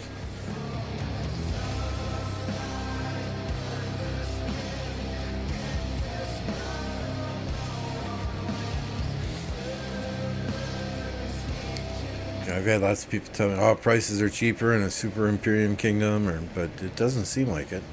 S1: I've had lots of people tell me, oh, prices are cheaper in a Super Imperium kingdom, but it doesn't seem like it.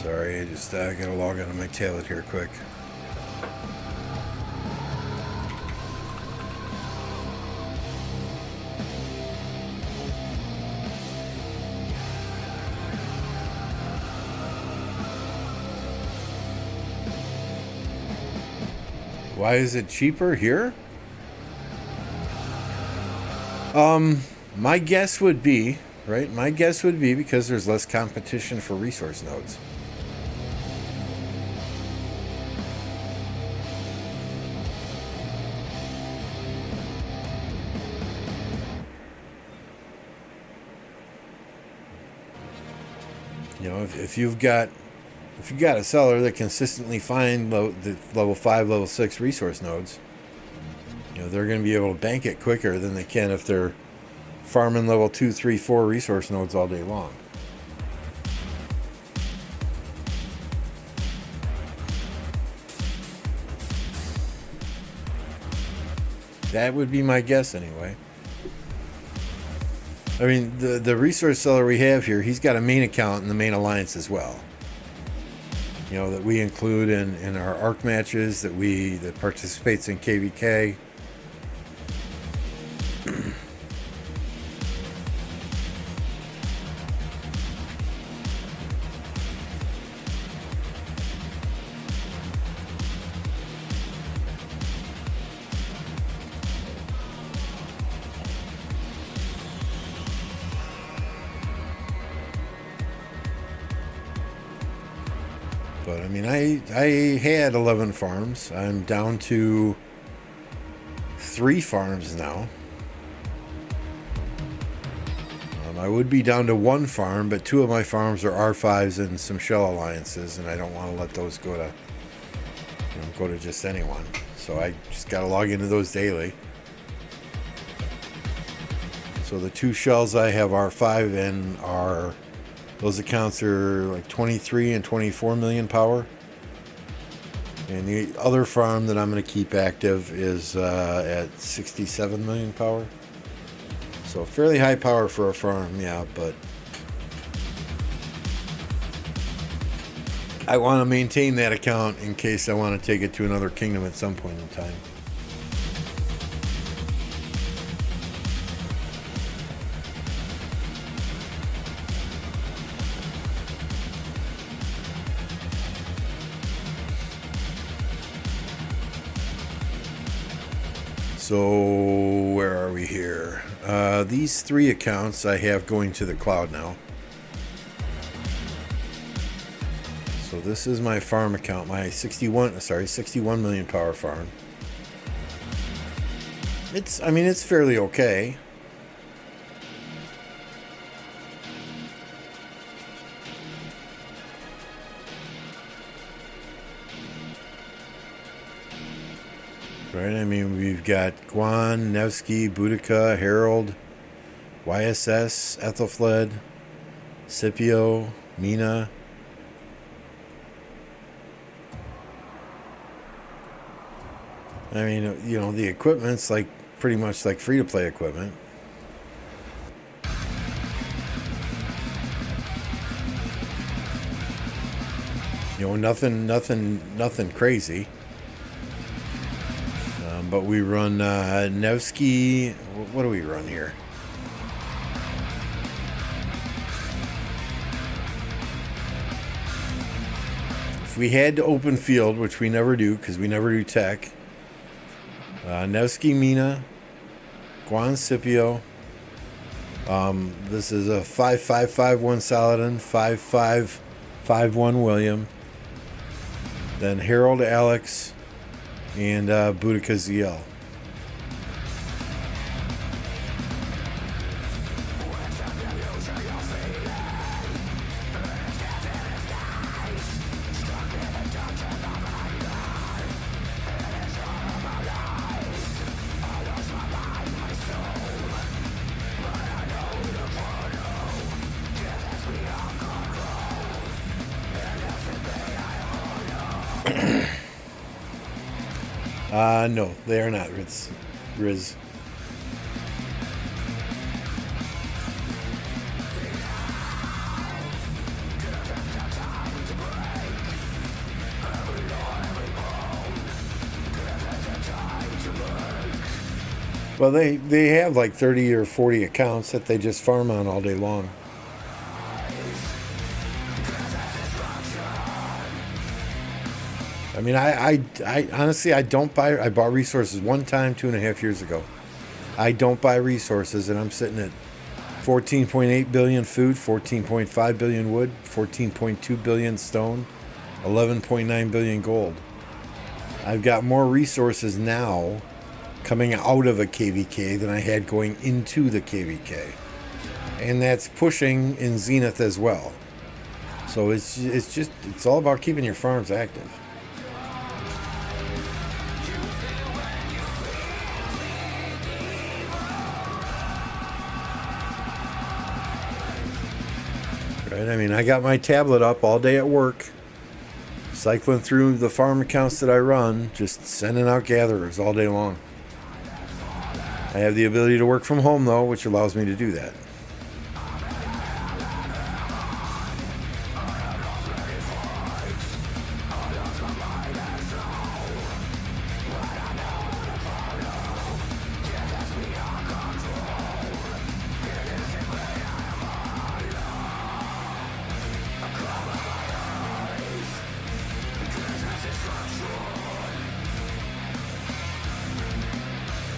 S1: Sorry, I just gotta log onto my tablet here quick. Why is it cheaper here? My guess would be, right? My guess would be because there's less competition for resource nodes. You know, if you've got a seller that consistently find the level 5, level 6 resource nodes, you know, they're going to be able to bank it quicker than they can if they're farming level 2, 3, 4 resource nodes all day long. That would be my guess anyway. I mean, the resource seller we have here, he's got a main account in the main alliance as well. You know, that we include in our ARC matches, that participates in KvK. But I mean, I had 11 farms. I'm down to 3 farms now. I would be down to 1 farm, but 2 of my farms are R5s and some shell alliances, and I don't want to let those go to just anyone. So I just got to log into those daily. So the 2 shells I have R5 in those accounts are like 23 and 24 million power. And the other farm that I'm going to keep active is at 67 million power. So fairly high power for a farm, yeah, but I want to maintain that account in case I want to take it to another kingdom at some point in time. So where are we here? These 3 accounts I have going to the cloud now. So this is my farm account, my 61 million power farm. It's fairly okay. Right, I mean, we've got Guan, Nevsky, Boudica, Harold, YSS, Ethelfled, Scipio, Mina. I mean, you know, the equipment's like pretty much like free-to-play equipment. You know, nothing crazy. But we run Nevsky. What do we run here? If we had to open field, which we never do because we never do tech, Nevsky, Mina, Guan, Scipio. This is a 5551 Saladin, 5551 William. Then Harold, Alex, and Boudica ZL. No, they are not Riz. Well, they have like 30 or 40 accounts that they just farm on all day long. I mean, I honestly, I don't buy. I bought resources one time 2.5 years ago. I don't buy resources, and I'm sitting at 14.8 billion food, 14.5 billion wood, 14.2 billion stone, 11.9 billion gold. I've got more resources now coming out of a KvK than I had going into the KvK. And that's pushing in Zenith as well. So it's all about keeping your farms active. Right? I mean, I got my tablet up all day at work, cycling through the farm accounts that I run, just sending out gatherers all day long. I have the ability to work from home, though, which allows me to do that.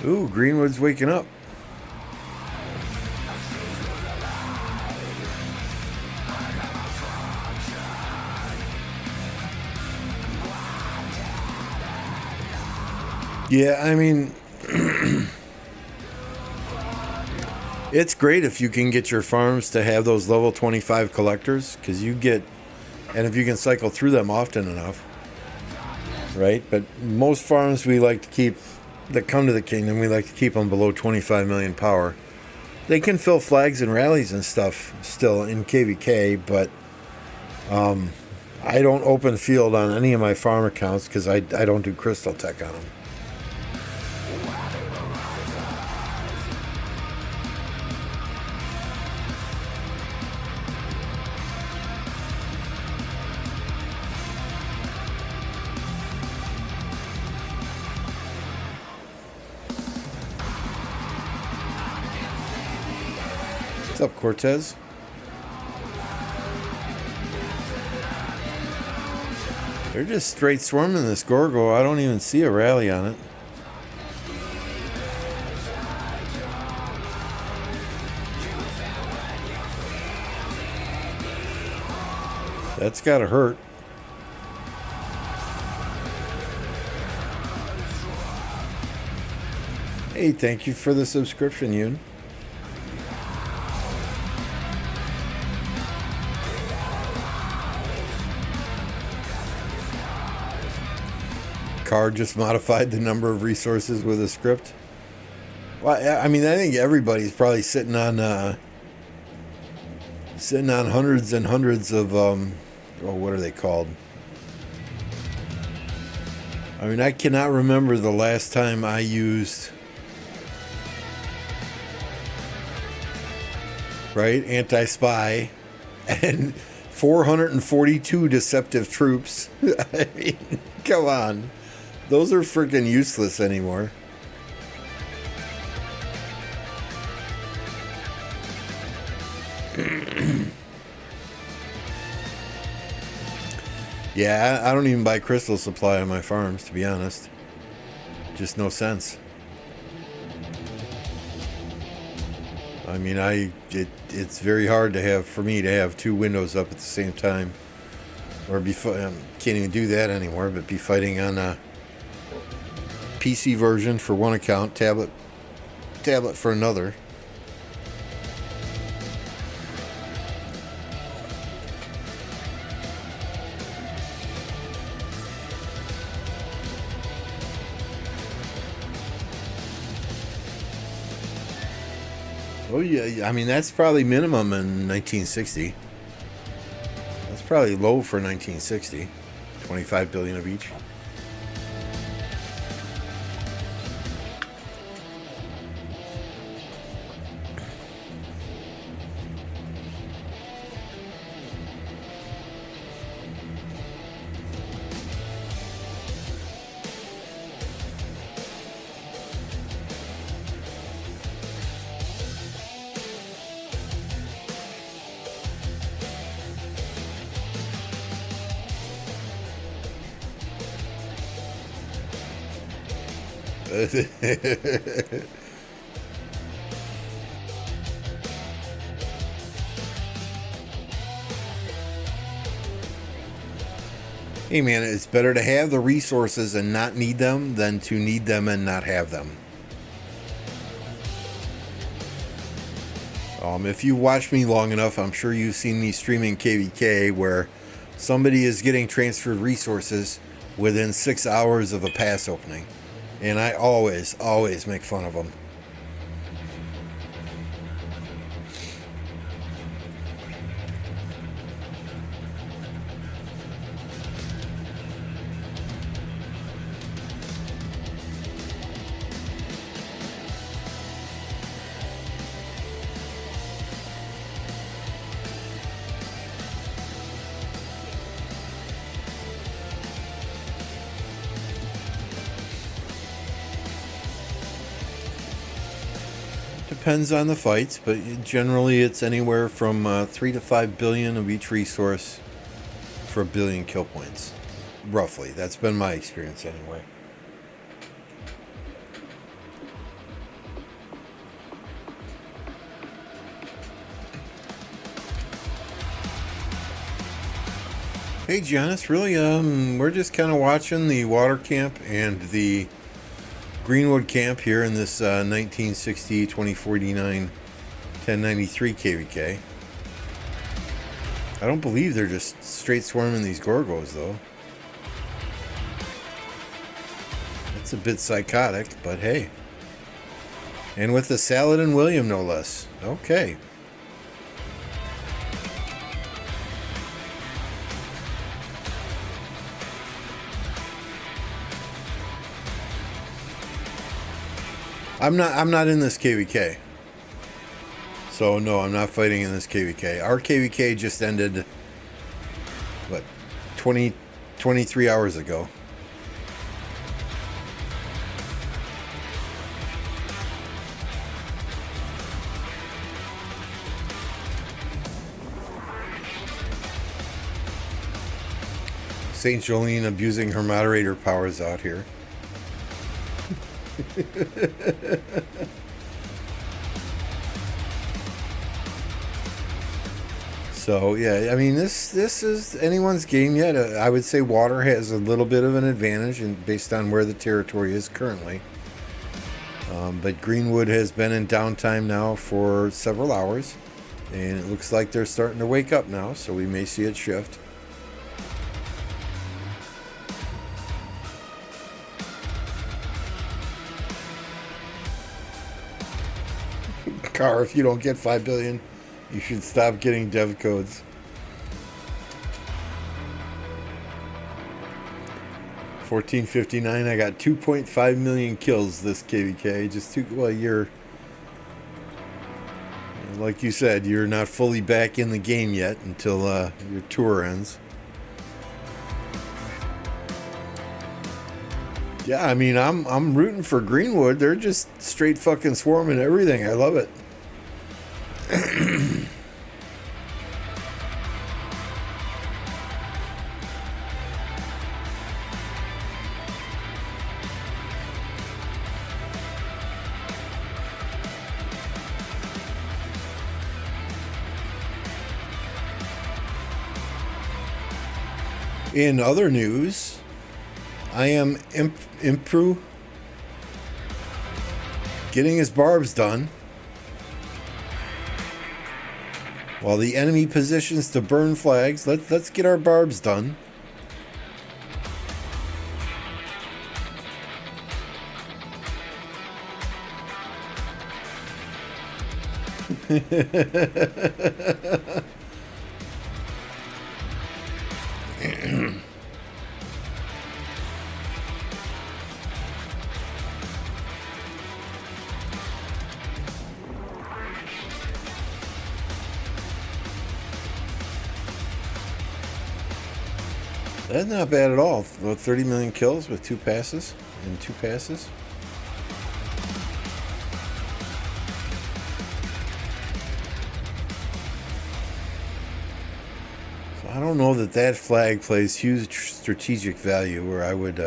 S1: Ooh, Greenwood's waking up. Yeah, I mean, it's great if you can get your farms to have those level 25 collectors, because you get, and if you can cycle through them often enough, right? But most farms we like to keep, that come to the kingdom, we like to keep them below 25 million power. They can fill flags and rallies and stuff still in KvK, but I don't open field on any of my farm accounts because I don't do crystal tech on them. What's up, Cortez? They're just straight swarming this Gorgo. I don't even see a rally on it. That's gotta hurt. Hey, thank you for the subscription, Yoon. Card just modified the number of resources with a script. Well, I mean, I think everybody's probably sitting on hundreds and hundreds of what are they called? I mean, I cannot remember the last time I used anti-spy and 442 deceptive troops. I mean, come on. Those are freaking useless anymore. Yeah, I don't even buy crystal supply on my farms, to be honest. Just no sense. I mean, it's very hard for me to have two windows up at the same time, or can't even do that anymore. But be fighting on a PC version for one account, tablet for another. Oh yeah, I mean that's probably minimum in 1960. That's probably low for 1960. 25 billion of each. Hey man, it's better to have the resources and not need them than to need them and not have them. If you watch me long enough, I'm sure you've seen me streaming KvK where somebody is getting transferred resources within 6 hours of a pass opening. And I always make fun of them. Depends on the fights, but generally it's anywhere from 3 to 5 billion of each resource for a billion kill points. Roughly. That's been my experience anyway. Hey Giannis, really, we're just kind of watching the water camp and the Greenwood camp here in this 1960, 2049, 1093 KvK. I don't believe they're just straight swarming these Gorgos, though. It's a bit psychotic, but hey. And with the Saladin William, no less. Okay. I'm not in this KvK. So no, I'm not fighting in this KvK. Our KvK just ended, what, 23 hours ago. St. Jolene abusing her moderator powers out here. So yeah, I mean this is anyone's game yet. I would say water has a little bit of an advantage, and based on where the territory is currently. But Greenwood has been in downtime now for several hours, and it looks like they're starting to wake up now. So we may see it shift. Car, if you don't get 5 billion, you should stop getting dev codes. 1459, I got 2.5 million kills this KvK. Just you're, like you said, you're not fully back in the game yet until your tour ends. Yeah, I mean, I'm rooting for Greenwood. They're just straight fucking swarming everything. I love it. In other news, I am Impru getting his barbs done while the enemy positions to burn flags. Let's get our barbs done. That's not bad at all. About 30 million kills with 2 passes. In 2 passes. So I don't know that flag plays huge strategic value where I would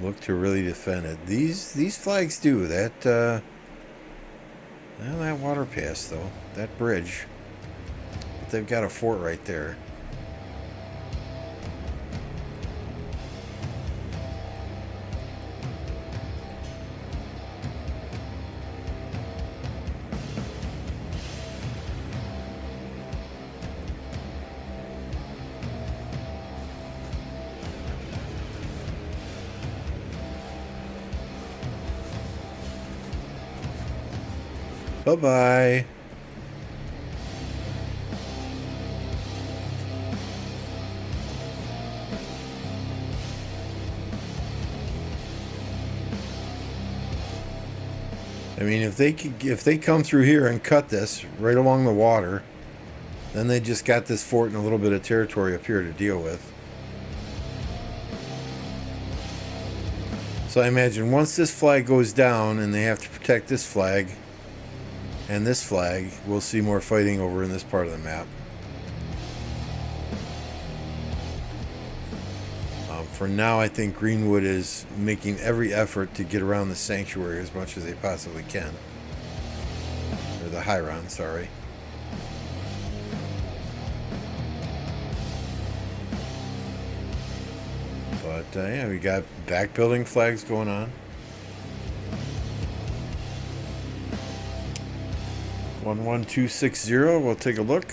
S1: look to really defend it. These flags do that. Well, that water pass though, that bridge. But they've got a fort right there. Bye-bye. I mean, if they come through here and cut this right along the water, then they just got this fort and a little bit of territory up here to deal with. So I imagine once this flag goes down and they have to protect this flag and this flag, we'll see more fighting over in this part of the map. For now, I think Greenwood is making every effort to get around the sanctuary as much as they possibly can. Or the Hyron, sorry. But yeah, we got back building flags going on. 11260, we'll take a look.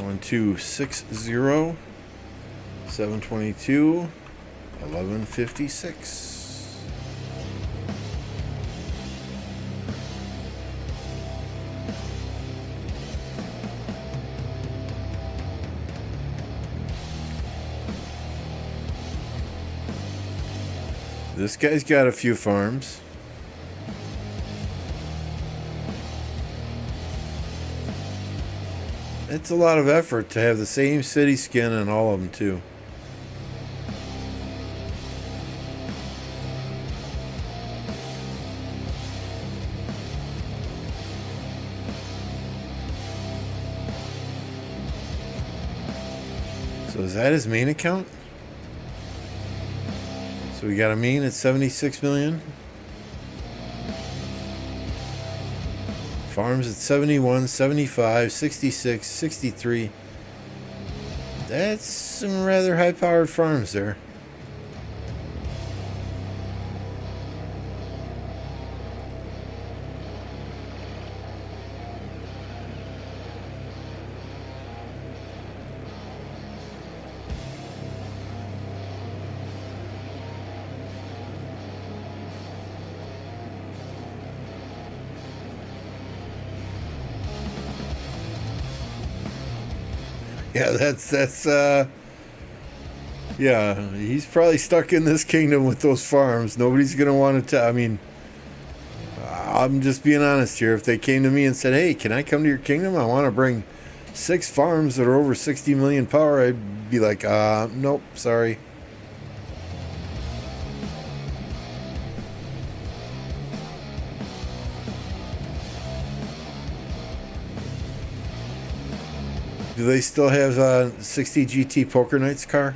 S1: 11260. 722 1156. This guy's got a few farms. It's a lot of effort to have the same city skin on all of them too. So is that his main account? So we got a main at 76 million. Farms at 71, 75, 66, 63. That's some rather high-powered farms there. Yeah, that's yeah, he's probably stuck in this kingdom with those farms. Nobody's gonna want to I mean, I'm just being honest here. If they came to me and said, hey, can I come to your kingdom? I want to bring 6 farms that are over 60 million power, I'd be like, nope, sorry. Do they still have 60 GT Poker Nights car?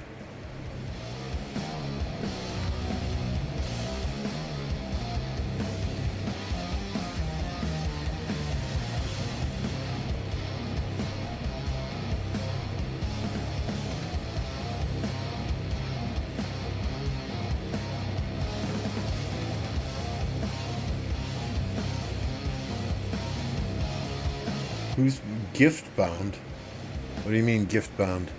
S1: Who's gift bound? What do you mean gift bound?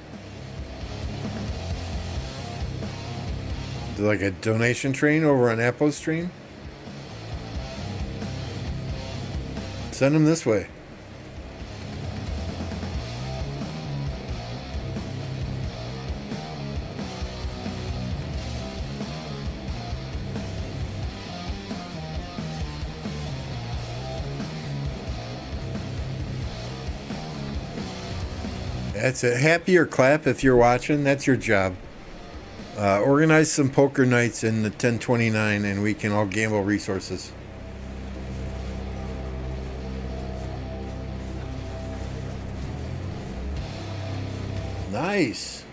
S1: Is it like a donation train over on Apple's stream? Send them this way. That's a happy or clap if you're watching. That's your job. Organize some poker nights in the 1029 and we can all gamble resources. Nice.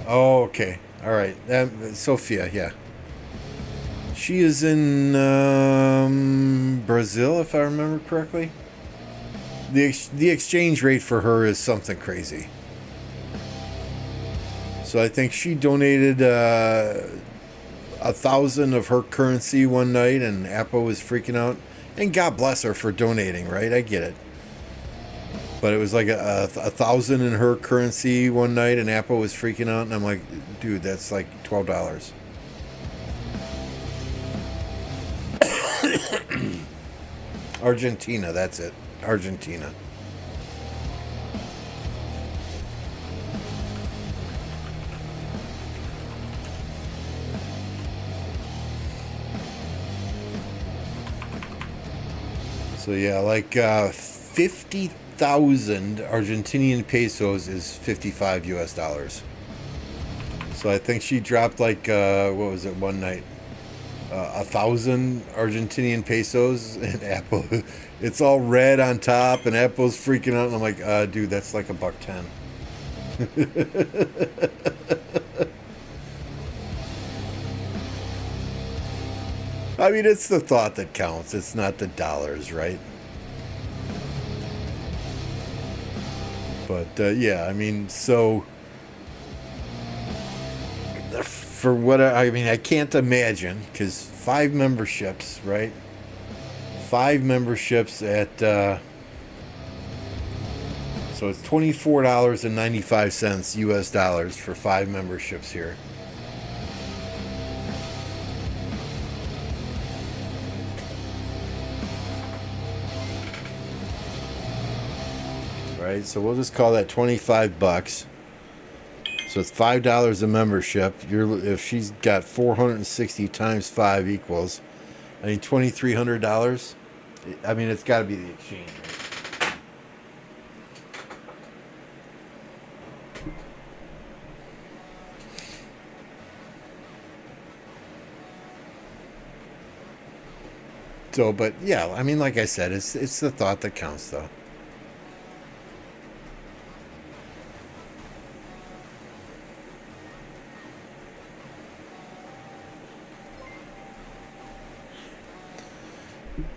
S1: Oh, okay. All right, Sophia, yeah. She is in Brazil, if I remember correctly. The exchange rate for her is something crazy. So I think she donated 1,000 of her currency one night, and Apple was freaking out. And God bless her for donating, right? I get it. But it was like a 1,000 in her currency one night, and Apple was freaking out. And I'm like, dude, that's like $12. Argentina, that's it. Argentina. So yeah, like 50,000 Argentinian pesos is 55 US dollars. So I think she dropped like what was it one night? 1,000 Argentinian pesos, and Apple, it's all red on top, and Apple's freaking out, and I'm like, dude, that's like $1.10. I mean, it's the thought that counts. It's not the dollars, right? But yeah, I mean, so for what I mean, I can't imagine, because 5 memberships, right? 5 memberships at so it's $24.95 US dollars for 5 memberships here. Right, so we'll just call that 25 bucks. So it's $5 a membership. If she's got 460 times 5 equals, I mean, $2,300. I mean, it's got to be the exchange rate. So, but yeah, I mean, like I said, it's the thought that counts, though.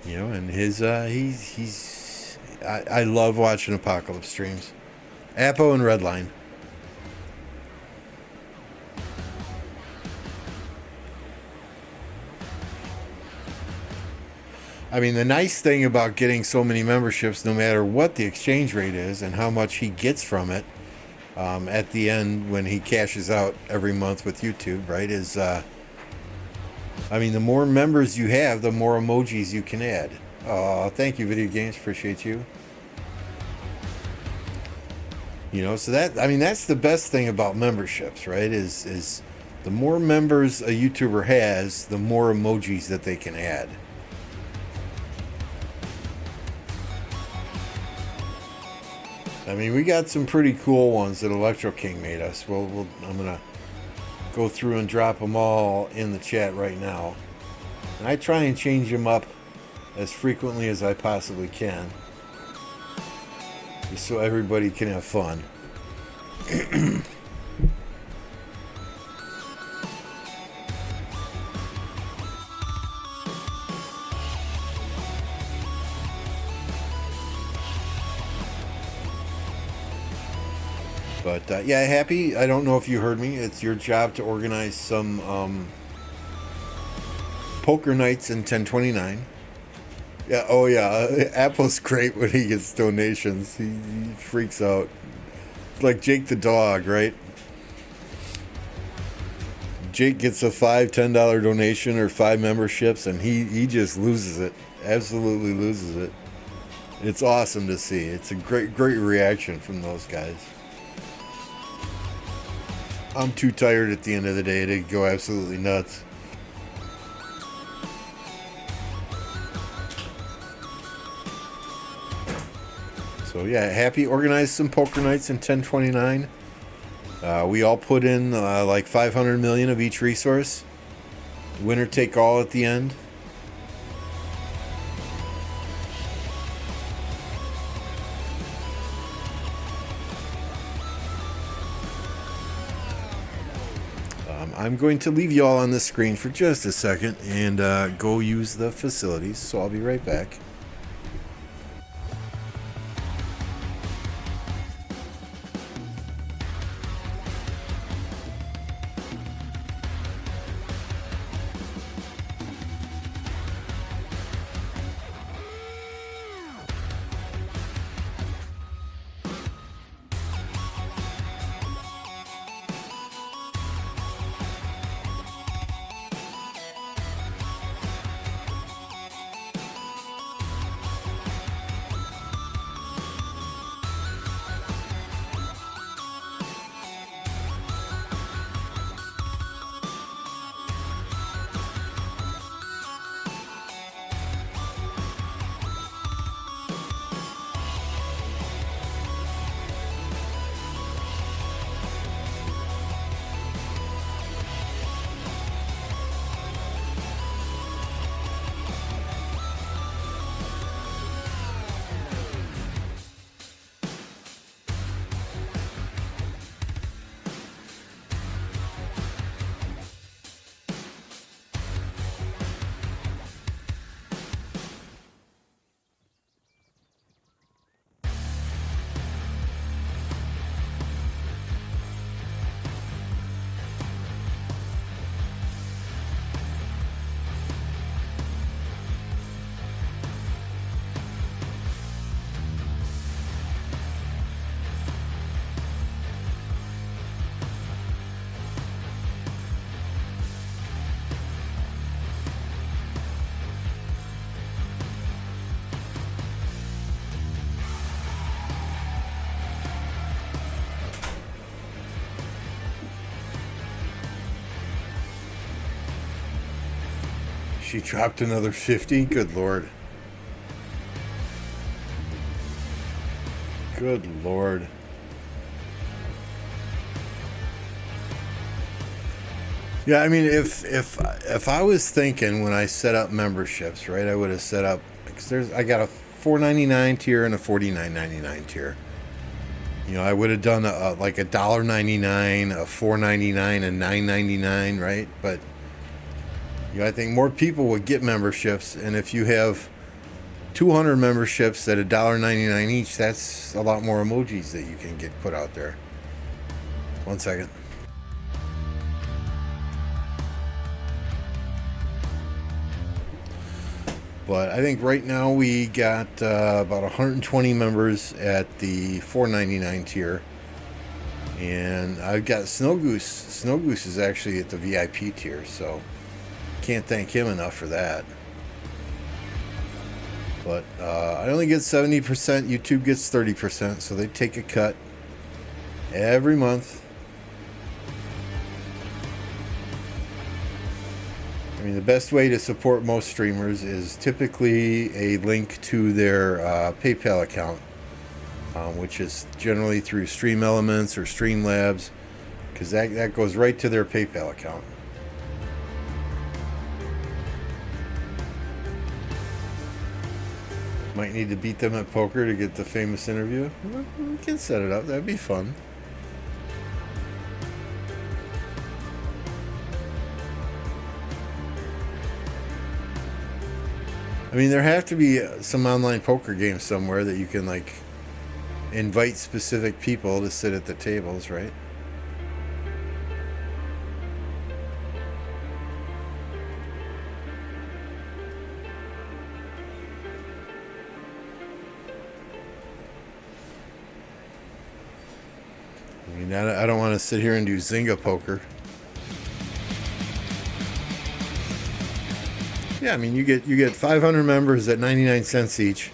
S1: You know, and his I love watching Apocalypse streams. Apo and Redline. I mean, the nice thing about getting so many memberships, no matter what the exchange rate is and how much he gets from it, at the end when he cashes out every month with YouTube, right, is I mean, the more members you have, the more emojis you can add. Oh, thank you, Video Games. Appreciate you. You know, so that, I mean, that's the best thing about memberships, right? Is the more members a YouTuber has, the more emojis that they can add. I mean, we got some pretty cool ones that Electro King made us. I'm gonna go through and drop them all in the chat right now. And I try and change them up as frequently as I possibly can, just so everybody can have fun. But yeah, Happy, I don't know if you heard me. It's your job to organize some poker nights in 1029. Yeah, oh yeah, Apple's great when he gets donations. He freaks out. It's like Jake the dog, right? Jake gets a $5-10 donation or 5 memberships, and he just loses it. Absolutely loses it. It's awesome to see. It's a great reaction from those guys. I'm too tired at the end of the day to go absolutely nuts. So yeah, Happy organized some poker nights in 1029. We all put in like 500 million of each resource. Winner take all at the end. I'm going to leave you all on the screen for just a second and go use the facilities. So I'll be right back. She dropped another 50? Good Lord. Good Lord. Yeah, I mean, if I was thinking when I set up memberships, right, I would have set up, because I got a $4.99 tier and a $49.99 tier. You know, I would have done like $1.99, a $4.99, and $9.99, right? But you know, I think more people would get memberships, and if you have 200 memberships at $1.99 each, that's a lot more emojis that you can get put out there. 1 second. But I think right now we got about 120 members at the $4.99 tier. And I've got Snow Goose. Snow Goose is actually at the VIP tier, so can't thank him enough for that. But I only get 70%. YouTube gets 30%, so they take a cut every month. I mean, the best way to support most streamers is typically a link to their PayPal account, which is generally through Stream Elements or Streamlabs, because that goes right to their PayPal account. Might need to beat them at poker to get the famous interview. We can set it up. That'd be fun. I mean, there have to be some online poker games somewhere that you can, like, invite specific people to sit at the tables, right? I mean, I don't want to sit here and do Zynga poker. Yeah, I mean, you get 500 members at 99 cents each.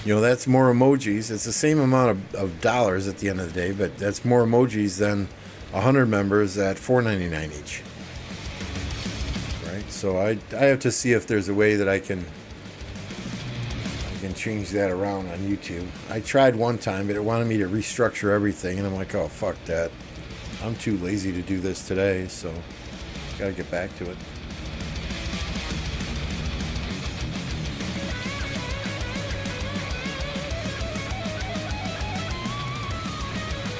S1: You know, that's more emojis. It's the same amount of dollars at the end of the day, but that's more emojis than 100 members at $4.99 each. Right? So I have to see if there's a way that I can change that around on YouTube. I tried one time, but it wanted me to restructure everything, and I'm like, oh, fuck that. I'm too lazy to do this today, so gotta get back to it.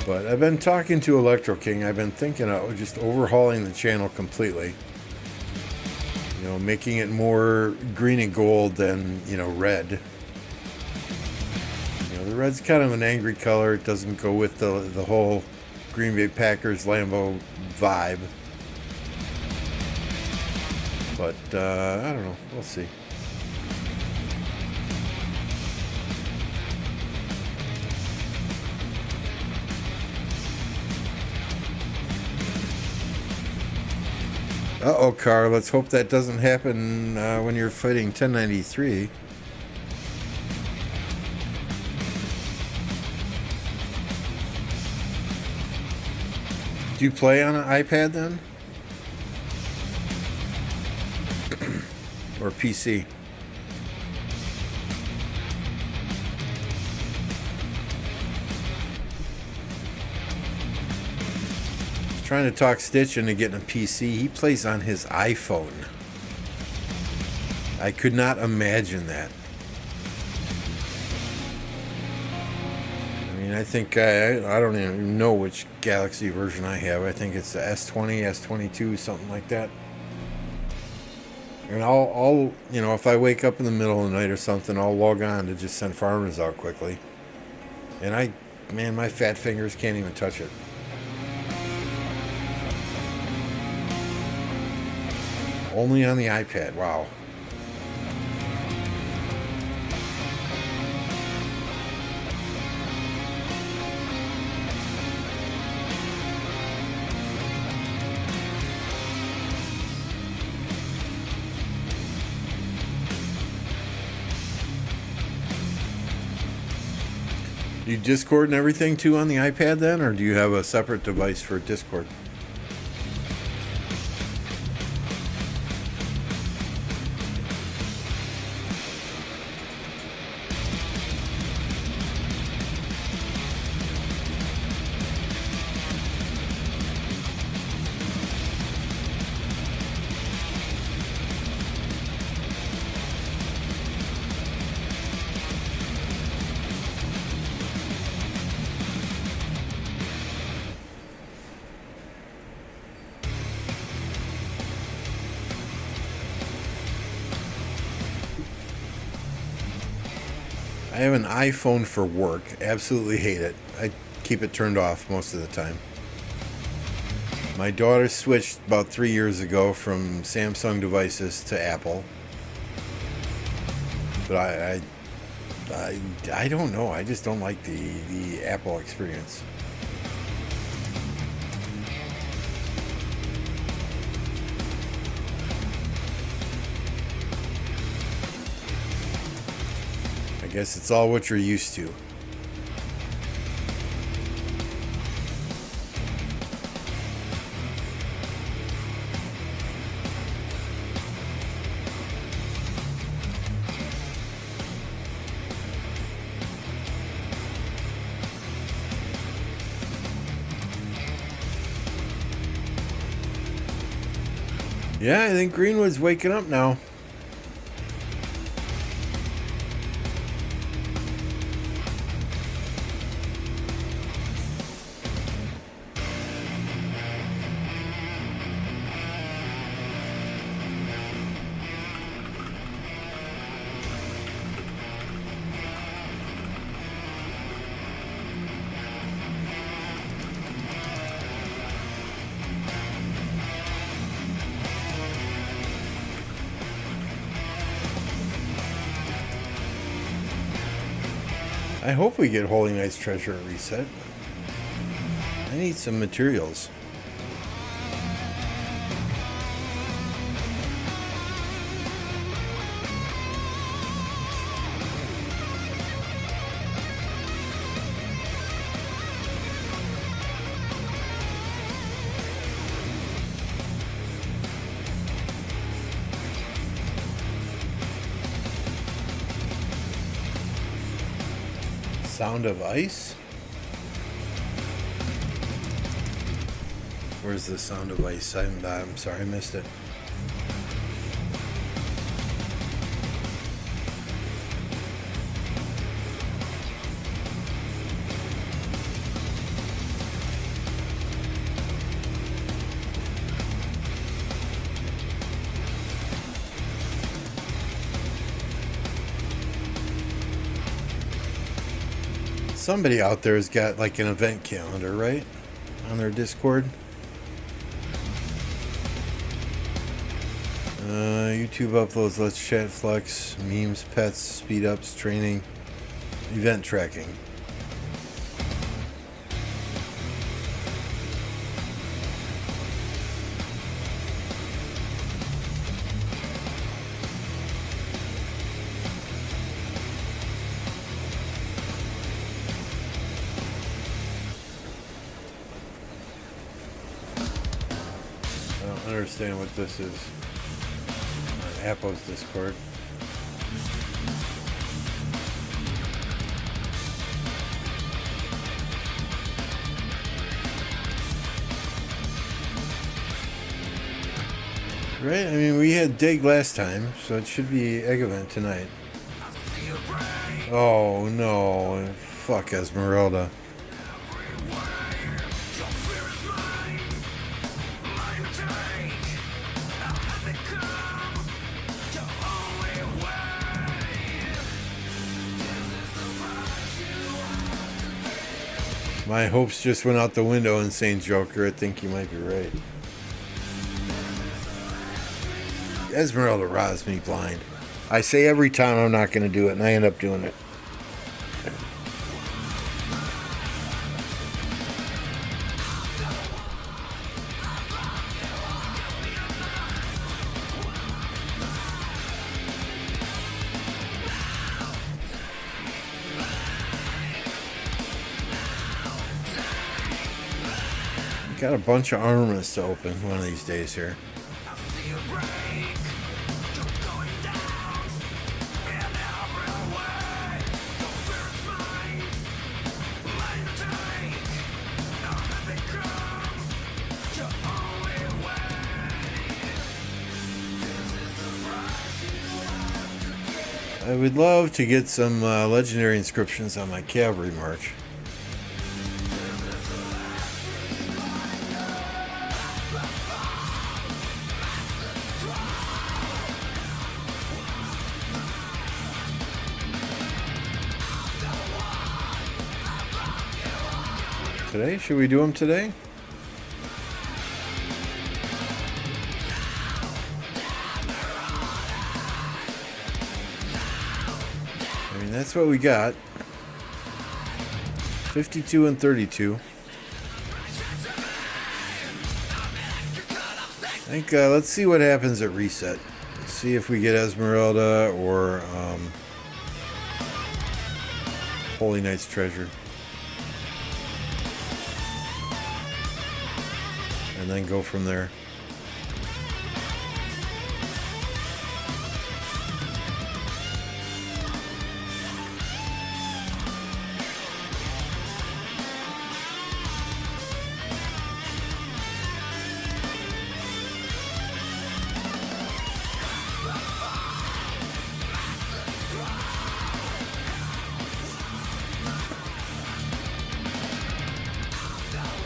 S1: But I've been talking to Electro King. I've been thinking of just overhauling the channel completely. You know, making it more green and gold than, you know, red. You know, the red's kind of an angry color. It doesn't go with the whole Green Bay Packers Lambeau vibe. But, I don't know. We'll see. Uh-oh, car. Let's hope that doesn't happen when you're fighting 1093. Do you play on an iPad then? Or PC? Trying to talk Stitch into getting a PC. He plays on his iPhone. I could not imagine that. I mean, I think I don't even know which Galaxy version I have. I think it's the S20, S22, something like that. And I'll you know, if I wake up in the middle of the night or something, I'll log on to just send farmers out quickly. And man, my fat fingers can't even touch it. Only on the iPad. Wow. Do you Discord and everything too on the iPad then, or do you have a separate device for Discord? I have an iPhone for work. Absolutely hate it. I keep it turned off most of the time. My daughter switched about 3 years ago from Samsung devices to Apple. But I don't know. I just don't like the Apple experience. I guess it's all what you're used to. Yeah, I think Greenwood's waking up now. I hope we get Holy Knight's treasure at reset. I need some materials. Sound of Ice? Where's the Sound of Ice? I'm sorry, I missed it. Somebody out there has got like an event calendar, right? On their Discord. YouTube uploads, Let's Chat Flex, memes, pets, speed ups, training, event tracking. I don't understand what this is. Apple's Discord. Right? I mean, we had Dig last time, so it should be Egg Event tonight. Oh no. Fuck Esmeralda. My hopes just went out the window, Insane Joker. I think you might be right. Esmeralda robs me blind. I say every time I'm not going to do it, and I end up doing it. Got a bunch of armaments to open one of these days here. I would love to get some legendary inscriptions on my cavalry march. Today? Should we do them today? I mean, that's what we got. 52 and 32. I think, let's see what happens at reset. Let's see if we get Esmeralda or Holy Knight's Treasure. And then go from there.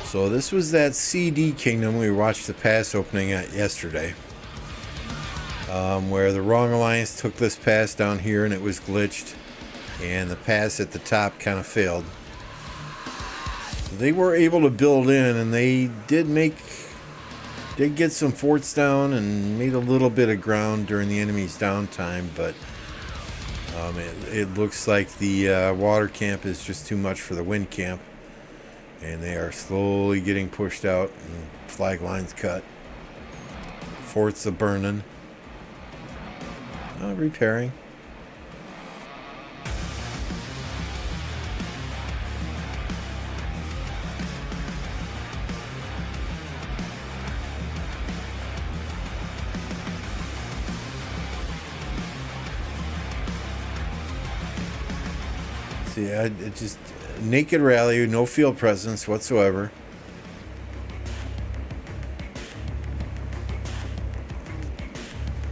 S1: So this was that CD Kingdom we watched the pass opening at yesterday, where the Wrong Alliance took this pass down here and it was glitched, and the pass at the top kind of failed. They were able to build in, and they did get some forts down and made a little bit of ground during the enemy's downtime, but it looks like the water camp is just too much for the wind camp. And they are slowly getting pushed out and flag lines cut. Forts are burning. Repairing. See, it just... Naked rally, no field presence whatsoever.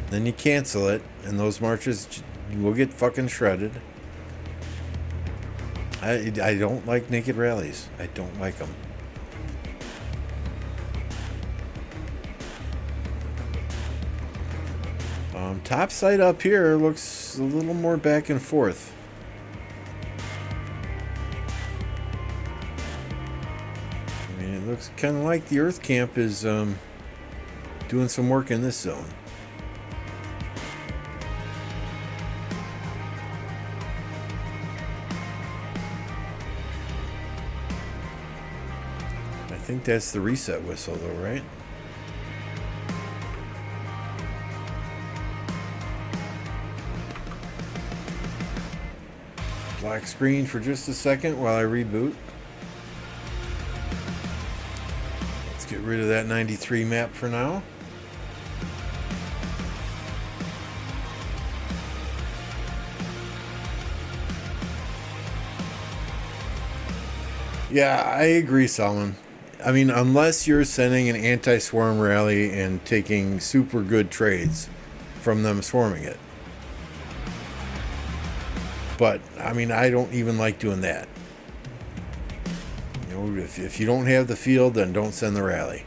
S1: Then you cancel it, and those marches will get fucking shredded. I don't like naked rallies. I don't like them. Top side up here looks a little more back and forth. It looks kind of like the Earth Camp is doing some work in this zone. I think that's the reset whistle though, right? Black screen for just a second while I reboot. Let's get rid of that 93 map for now. Yeah, I agree, Solomon. I mean, unless you're sending an anti-swarm rally and taking super good trades from them swarming it. But, I mean, I don't even like doing that. You know, if you don't have the field, then don't send the rally.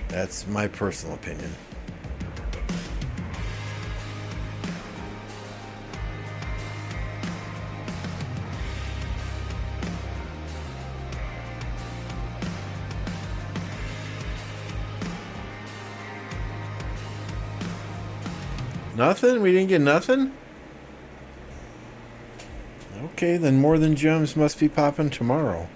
S1: That's my personal opinion. Nothing? We didn't get nothing? Okay, then more than gems must be popping tomorrow.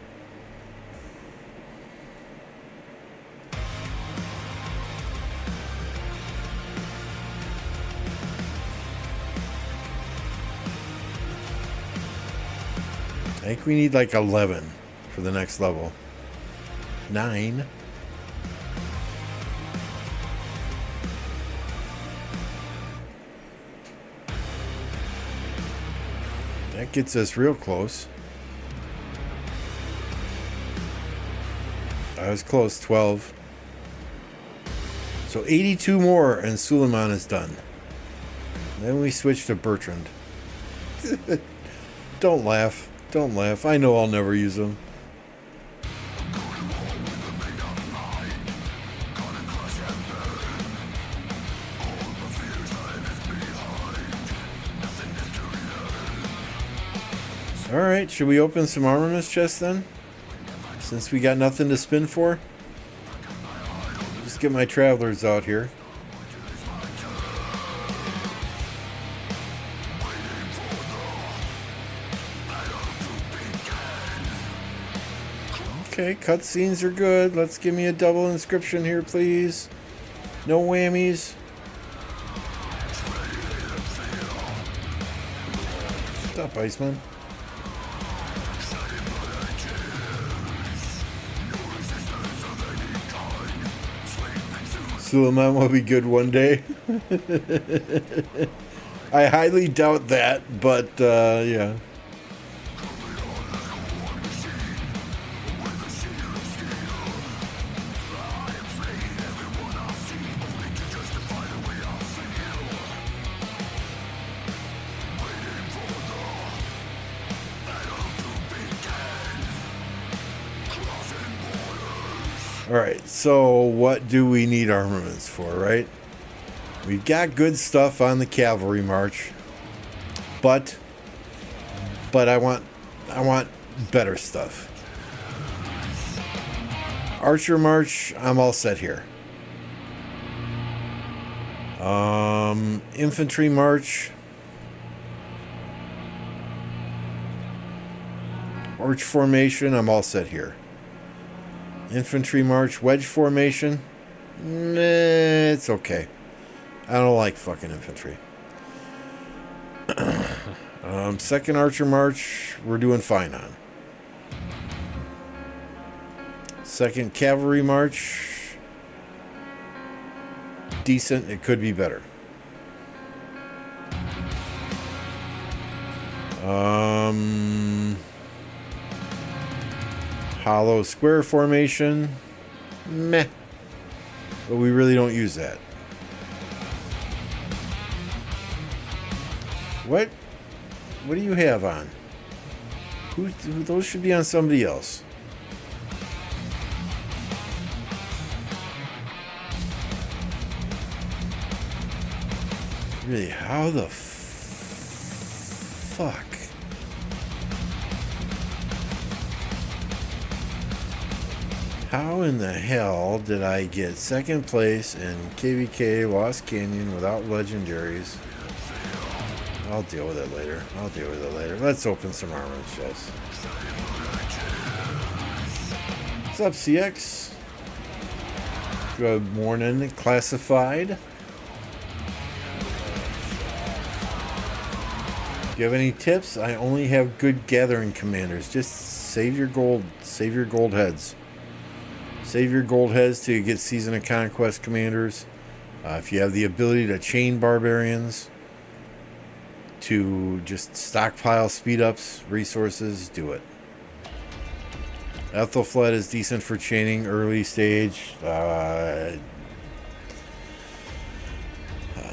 S1: I think we need like 11 for the next level. 9. That gets us real close. I was close, 12. So 82 more and Suleiman is done. Then we switch to Bertrand. Don't laugh. Don't laugh. I know I'll never use them. Alright, should we open some armaments chests then? Since we got nothing to spin for? Just get my travelers out here. Okay, cutscenes are good. Let's give me a double inscription here, please. No whammies. What's up, Iceman? Suleiman will be good one day. I highly doubt that, but yeah. Alright, so what do we need armaments for, right? We've got good stuff on the cavalry march. But I want better stuff. Archer march, I'm all set here. Infantry march. Arch formation, I'm all set here. Infantry march, wedge formation. Nah, it's okay. I don't like fucking infantry. Second archer march, we're doing fine on. Second cavalry march, decent. It could be better. Hollow square formation, meh. But we really don't use that. What do you have on? Those should be on somebody else. Really, how the fuck? How in the hell did I get second place in KvK Lost Canyon without legendaries? I'll deal with it later. Let's open some armor shells. What's up, CX? Good morning, Classified. Do you have any tips? I only have good gathering commanders. Just save your gold. Save your gold heads. Save your gold heads to get Season of Conquest commanders. If you have the ability to chain barbarians, to just stockpile speed ups, resources, do it. Ethelfled is decent for chaining early stage.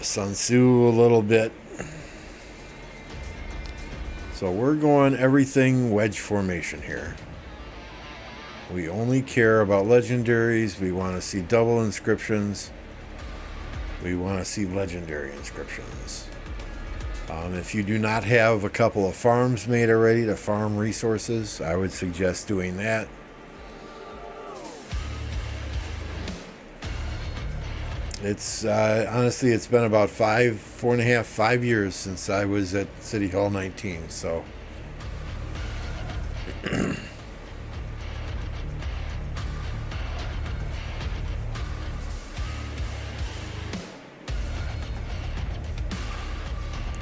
S1: Sun Tzu a little bit. So we're going everything wedge formation here. We only care about legendaries. We want to see double inscriptions. We want to see legendary inscriptions. If you do not have a couple of farms made already to farm resources, I would suggest doing that. It's honestly, it's been about 5 years since I was at City Hall 19, so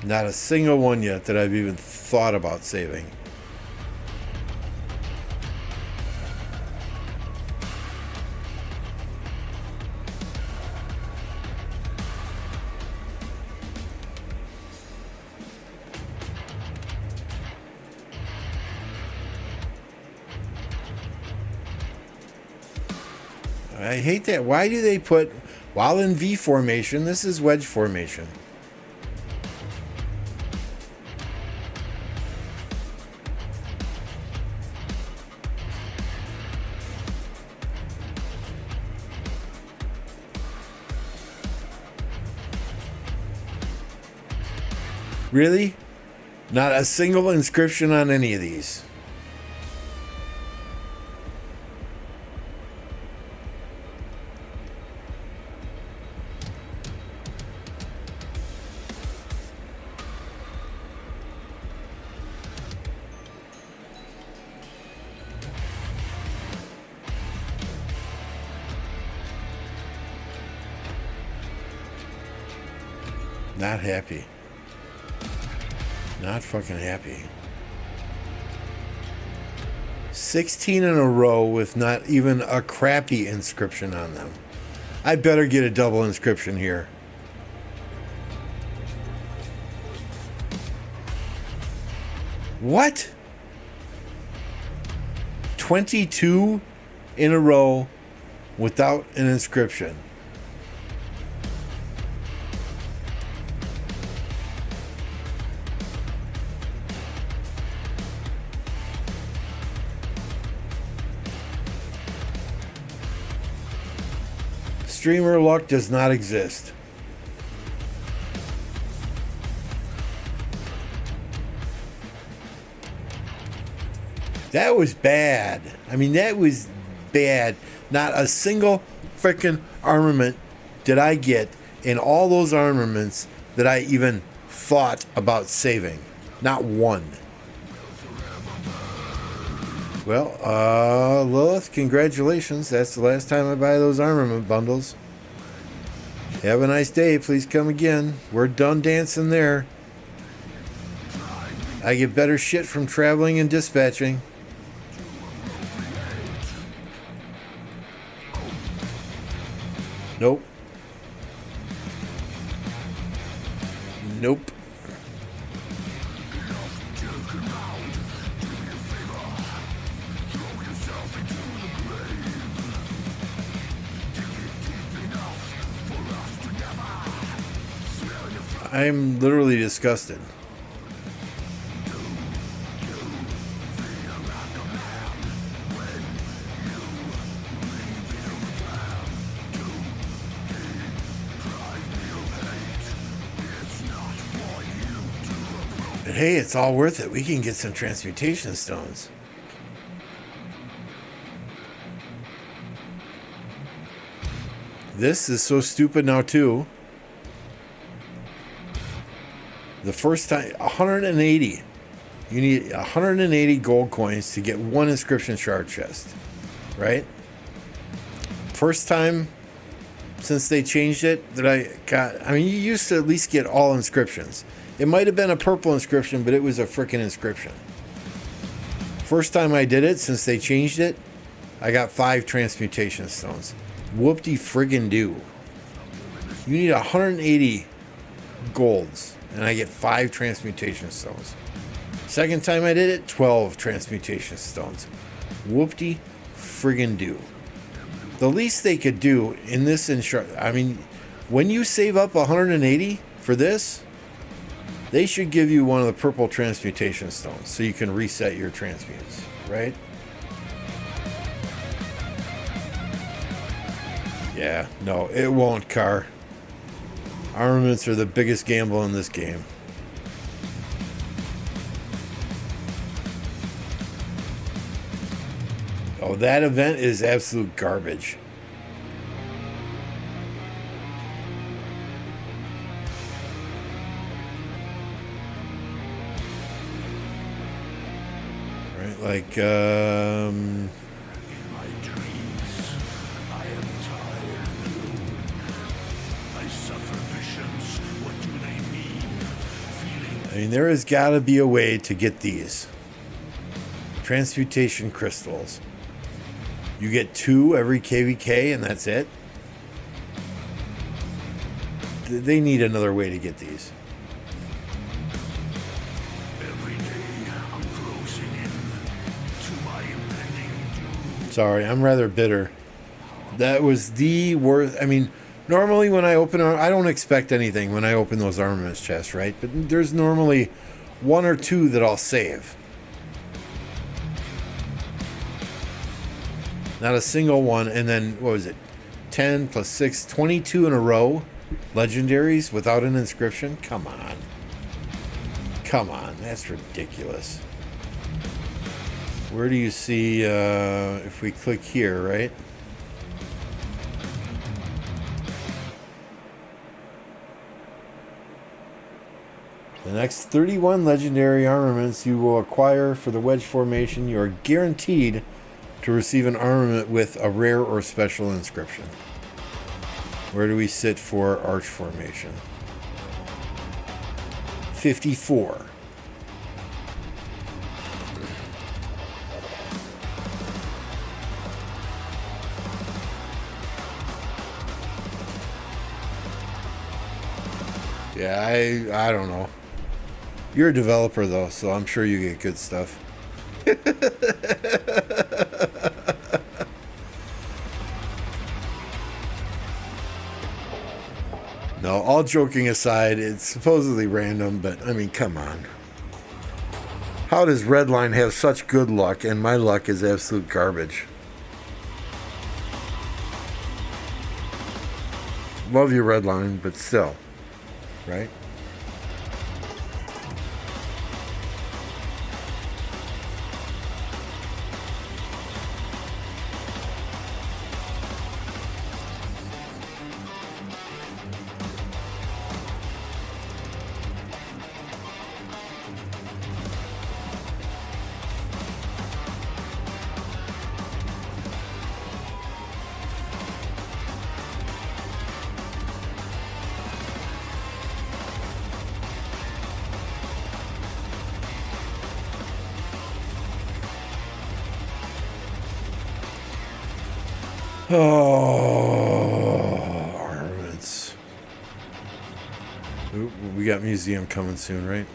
S1: not a single one yet that I've even thought about saving. I hate that. Why do they put, while in V formation, this is wedge formation. Really? Not a single inscription on any of these. Not happy. Not fucking happy. 16 in a row with not even a crappy inscription on them. I better get a double inscription here. What? 22 in a row without an inscription. Streamer luck does not exist. That was bad. I mean, that was bad. Not a single freaking armament did I get in all those armaments that I even thought about saving. Not one. Well, Lilith, congratulations. That's the last time I buy those armament bundles. Have a nice day. Please come again. We're done dancing there. I get better shit from traveling and dispatching. Nope. Nope. I'm literally disgusted. But hey, it's all worth it. We can get some transmutation stones. This is so stupid now too. The first time, 180. You need 180 gold coins to get one inscription shard chest, right? First time since they changed it that I got. I mean, you used to at least get all inscriptions. It might have been a purple inscription, but it was a freaking inscription. First time I did it since they changed it, I got 5 transmutation stones. Whoop-de friggin' do. You need 180 golds, and I get 5 transmutation stones. Second time I did it, 12 transmutation stones. Whoop-de friggin' do. The least they could do in this I mean, when you save up 180 for this, they should give you one of the purple transmutation stones so you can reset your transmutes, right? Yeah, no, it won't, Car. Armaments are the biggest gamble in this game. Oh, that event is absolute garbage. Right, like,
S3: In my dreams, I am tired. I suffer visions. What do they mean? Feeling
S1: I mean, there has got to be a way to get these. Transmutation crystals. You get 2 every KvK and that's it? They need another way to get these.
S3: every day I'm closing in to my impending doom.
S1: Sorry, I'm rather bitter. That was the worst. I mean, normally when I open, I don't expect anything when I open those armaments chests, right? But there's normally 1 or 2 that I'll save. Not a single one. And then, what was it? 10 plus 6, 22 in a row. Legendaries without an inscription? Come on. Come on. That's ridiculous. Where do you see, if we click here, right? The next 31 legendary armaments you will acquire for the wedge formation, you are guaranteed to receive an armament with a rare or special inscription. Where do we sit for arch formation? 54. Yeah, I don't know. You're a developer though, so I'm sure you get good stuff. No, all joking aside, it's supposedly random, but I mean, come on. How does Redline have such good luck and my luck is absolute garbage? Love you, Redline, but still, right? Oh, armaments. Ooh, we got museum coming soon, right?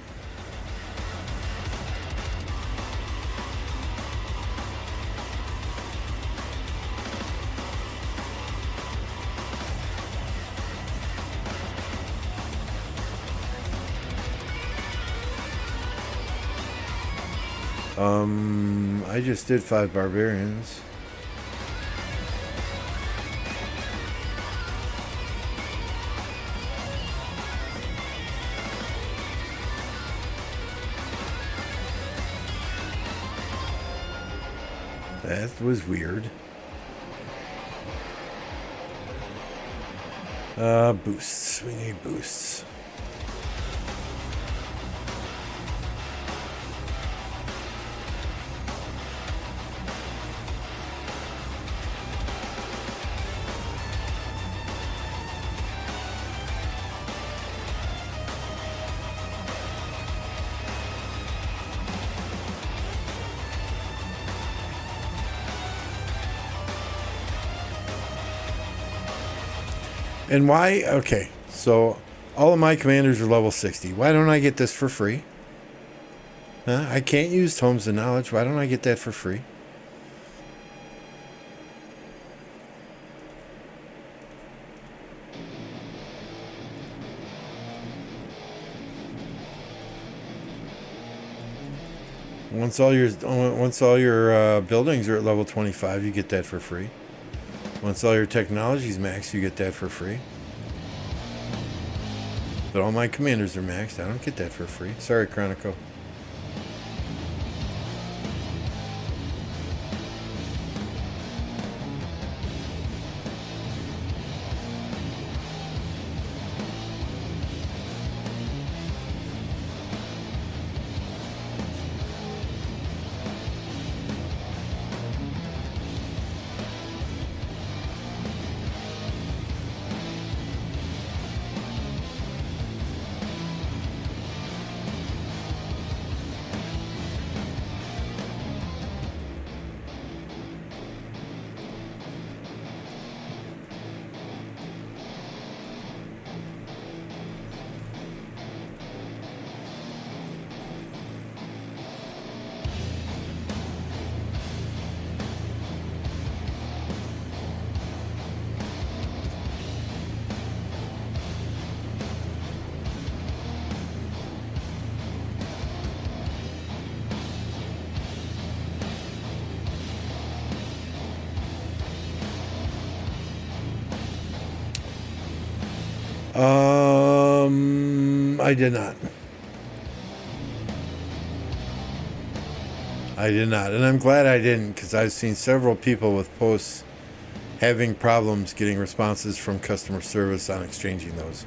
S1: I just did 5 barbarians. That was weird. Boosts. We need boosts. And why? Okay, so all of my commanders are level 60. Why don't I get this for free? Huh? I can't use Tomes of Knowledge. Why don't I get that for free? Once all your buildings are at level 25, you get that for free. Once all your technology's maxed, you get that for free. But all my commanders are maxed. I don't get that for free. Sorry, Chronicle. I did not. I did not. And I'm glad I didn't, because I've seen several people with posts having problems getting responses from customer service on exchanging those.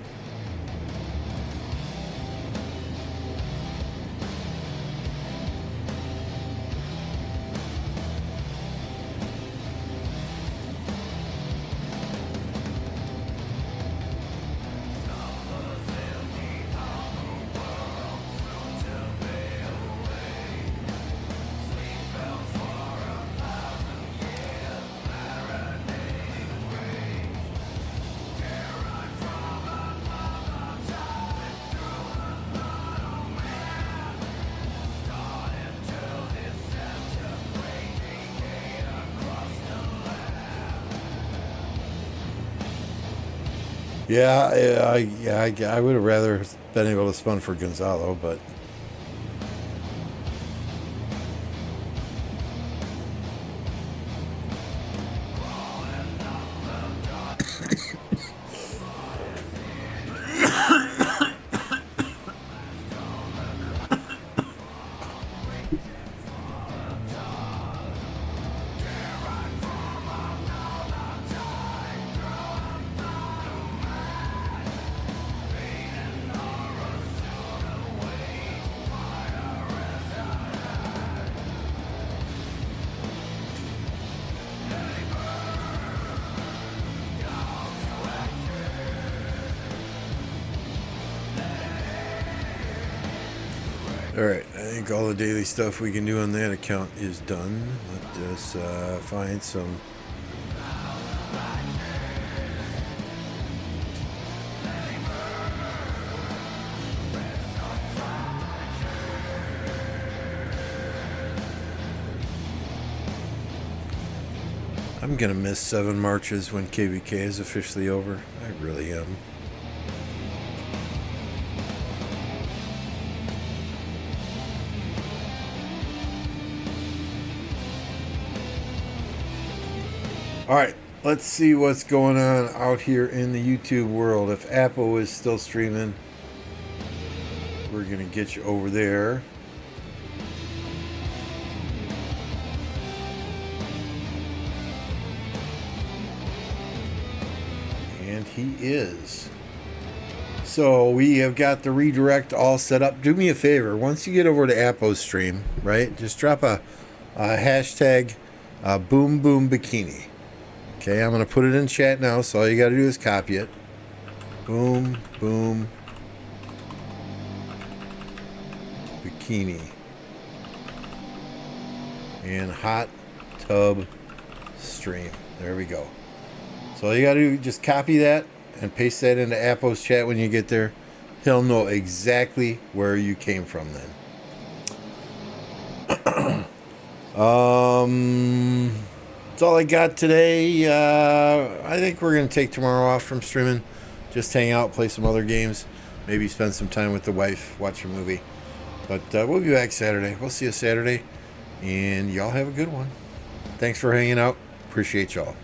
S1: I would have rather been able to spawn for Gonzalo, but alright, I think all the daily stuff we can do on that account is done. Let us find some. I'm gonna miss 7 marches when KvK is officially over. I really am. Alright, let's see what's going on out here in the YouTube world. If Apple is still streaming, we're going to get you over there. And he is. So we have got the redirect all set up. Do me a favor. Once you get over to Appo's stream, right, just drop a hashtag boom boom bikini. Okay, I'm going to put it in chat now, so all you got to do is copy it. Boom boom bikini. And hot tub stream. There we go. So all you got to do, just copy that and paste that into Appo's chat when you get there. He'll know exactly where you came from then. That's all I got today. I think we're going to take tomorrow off from streaming. Just hang out, play some other games. Maybe spend some time with the wife, watch a movie. But we'll be back Saturday. We'll see you Saturday. And y'all have a good one. Thanks for hanging out. Appreciate y'all.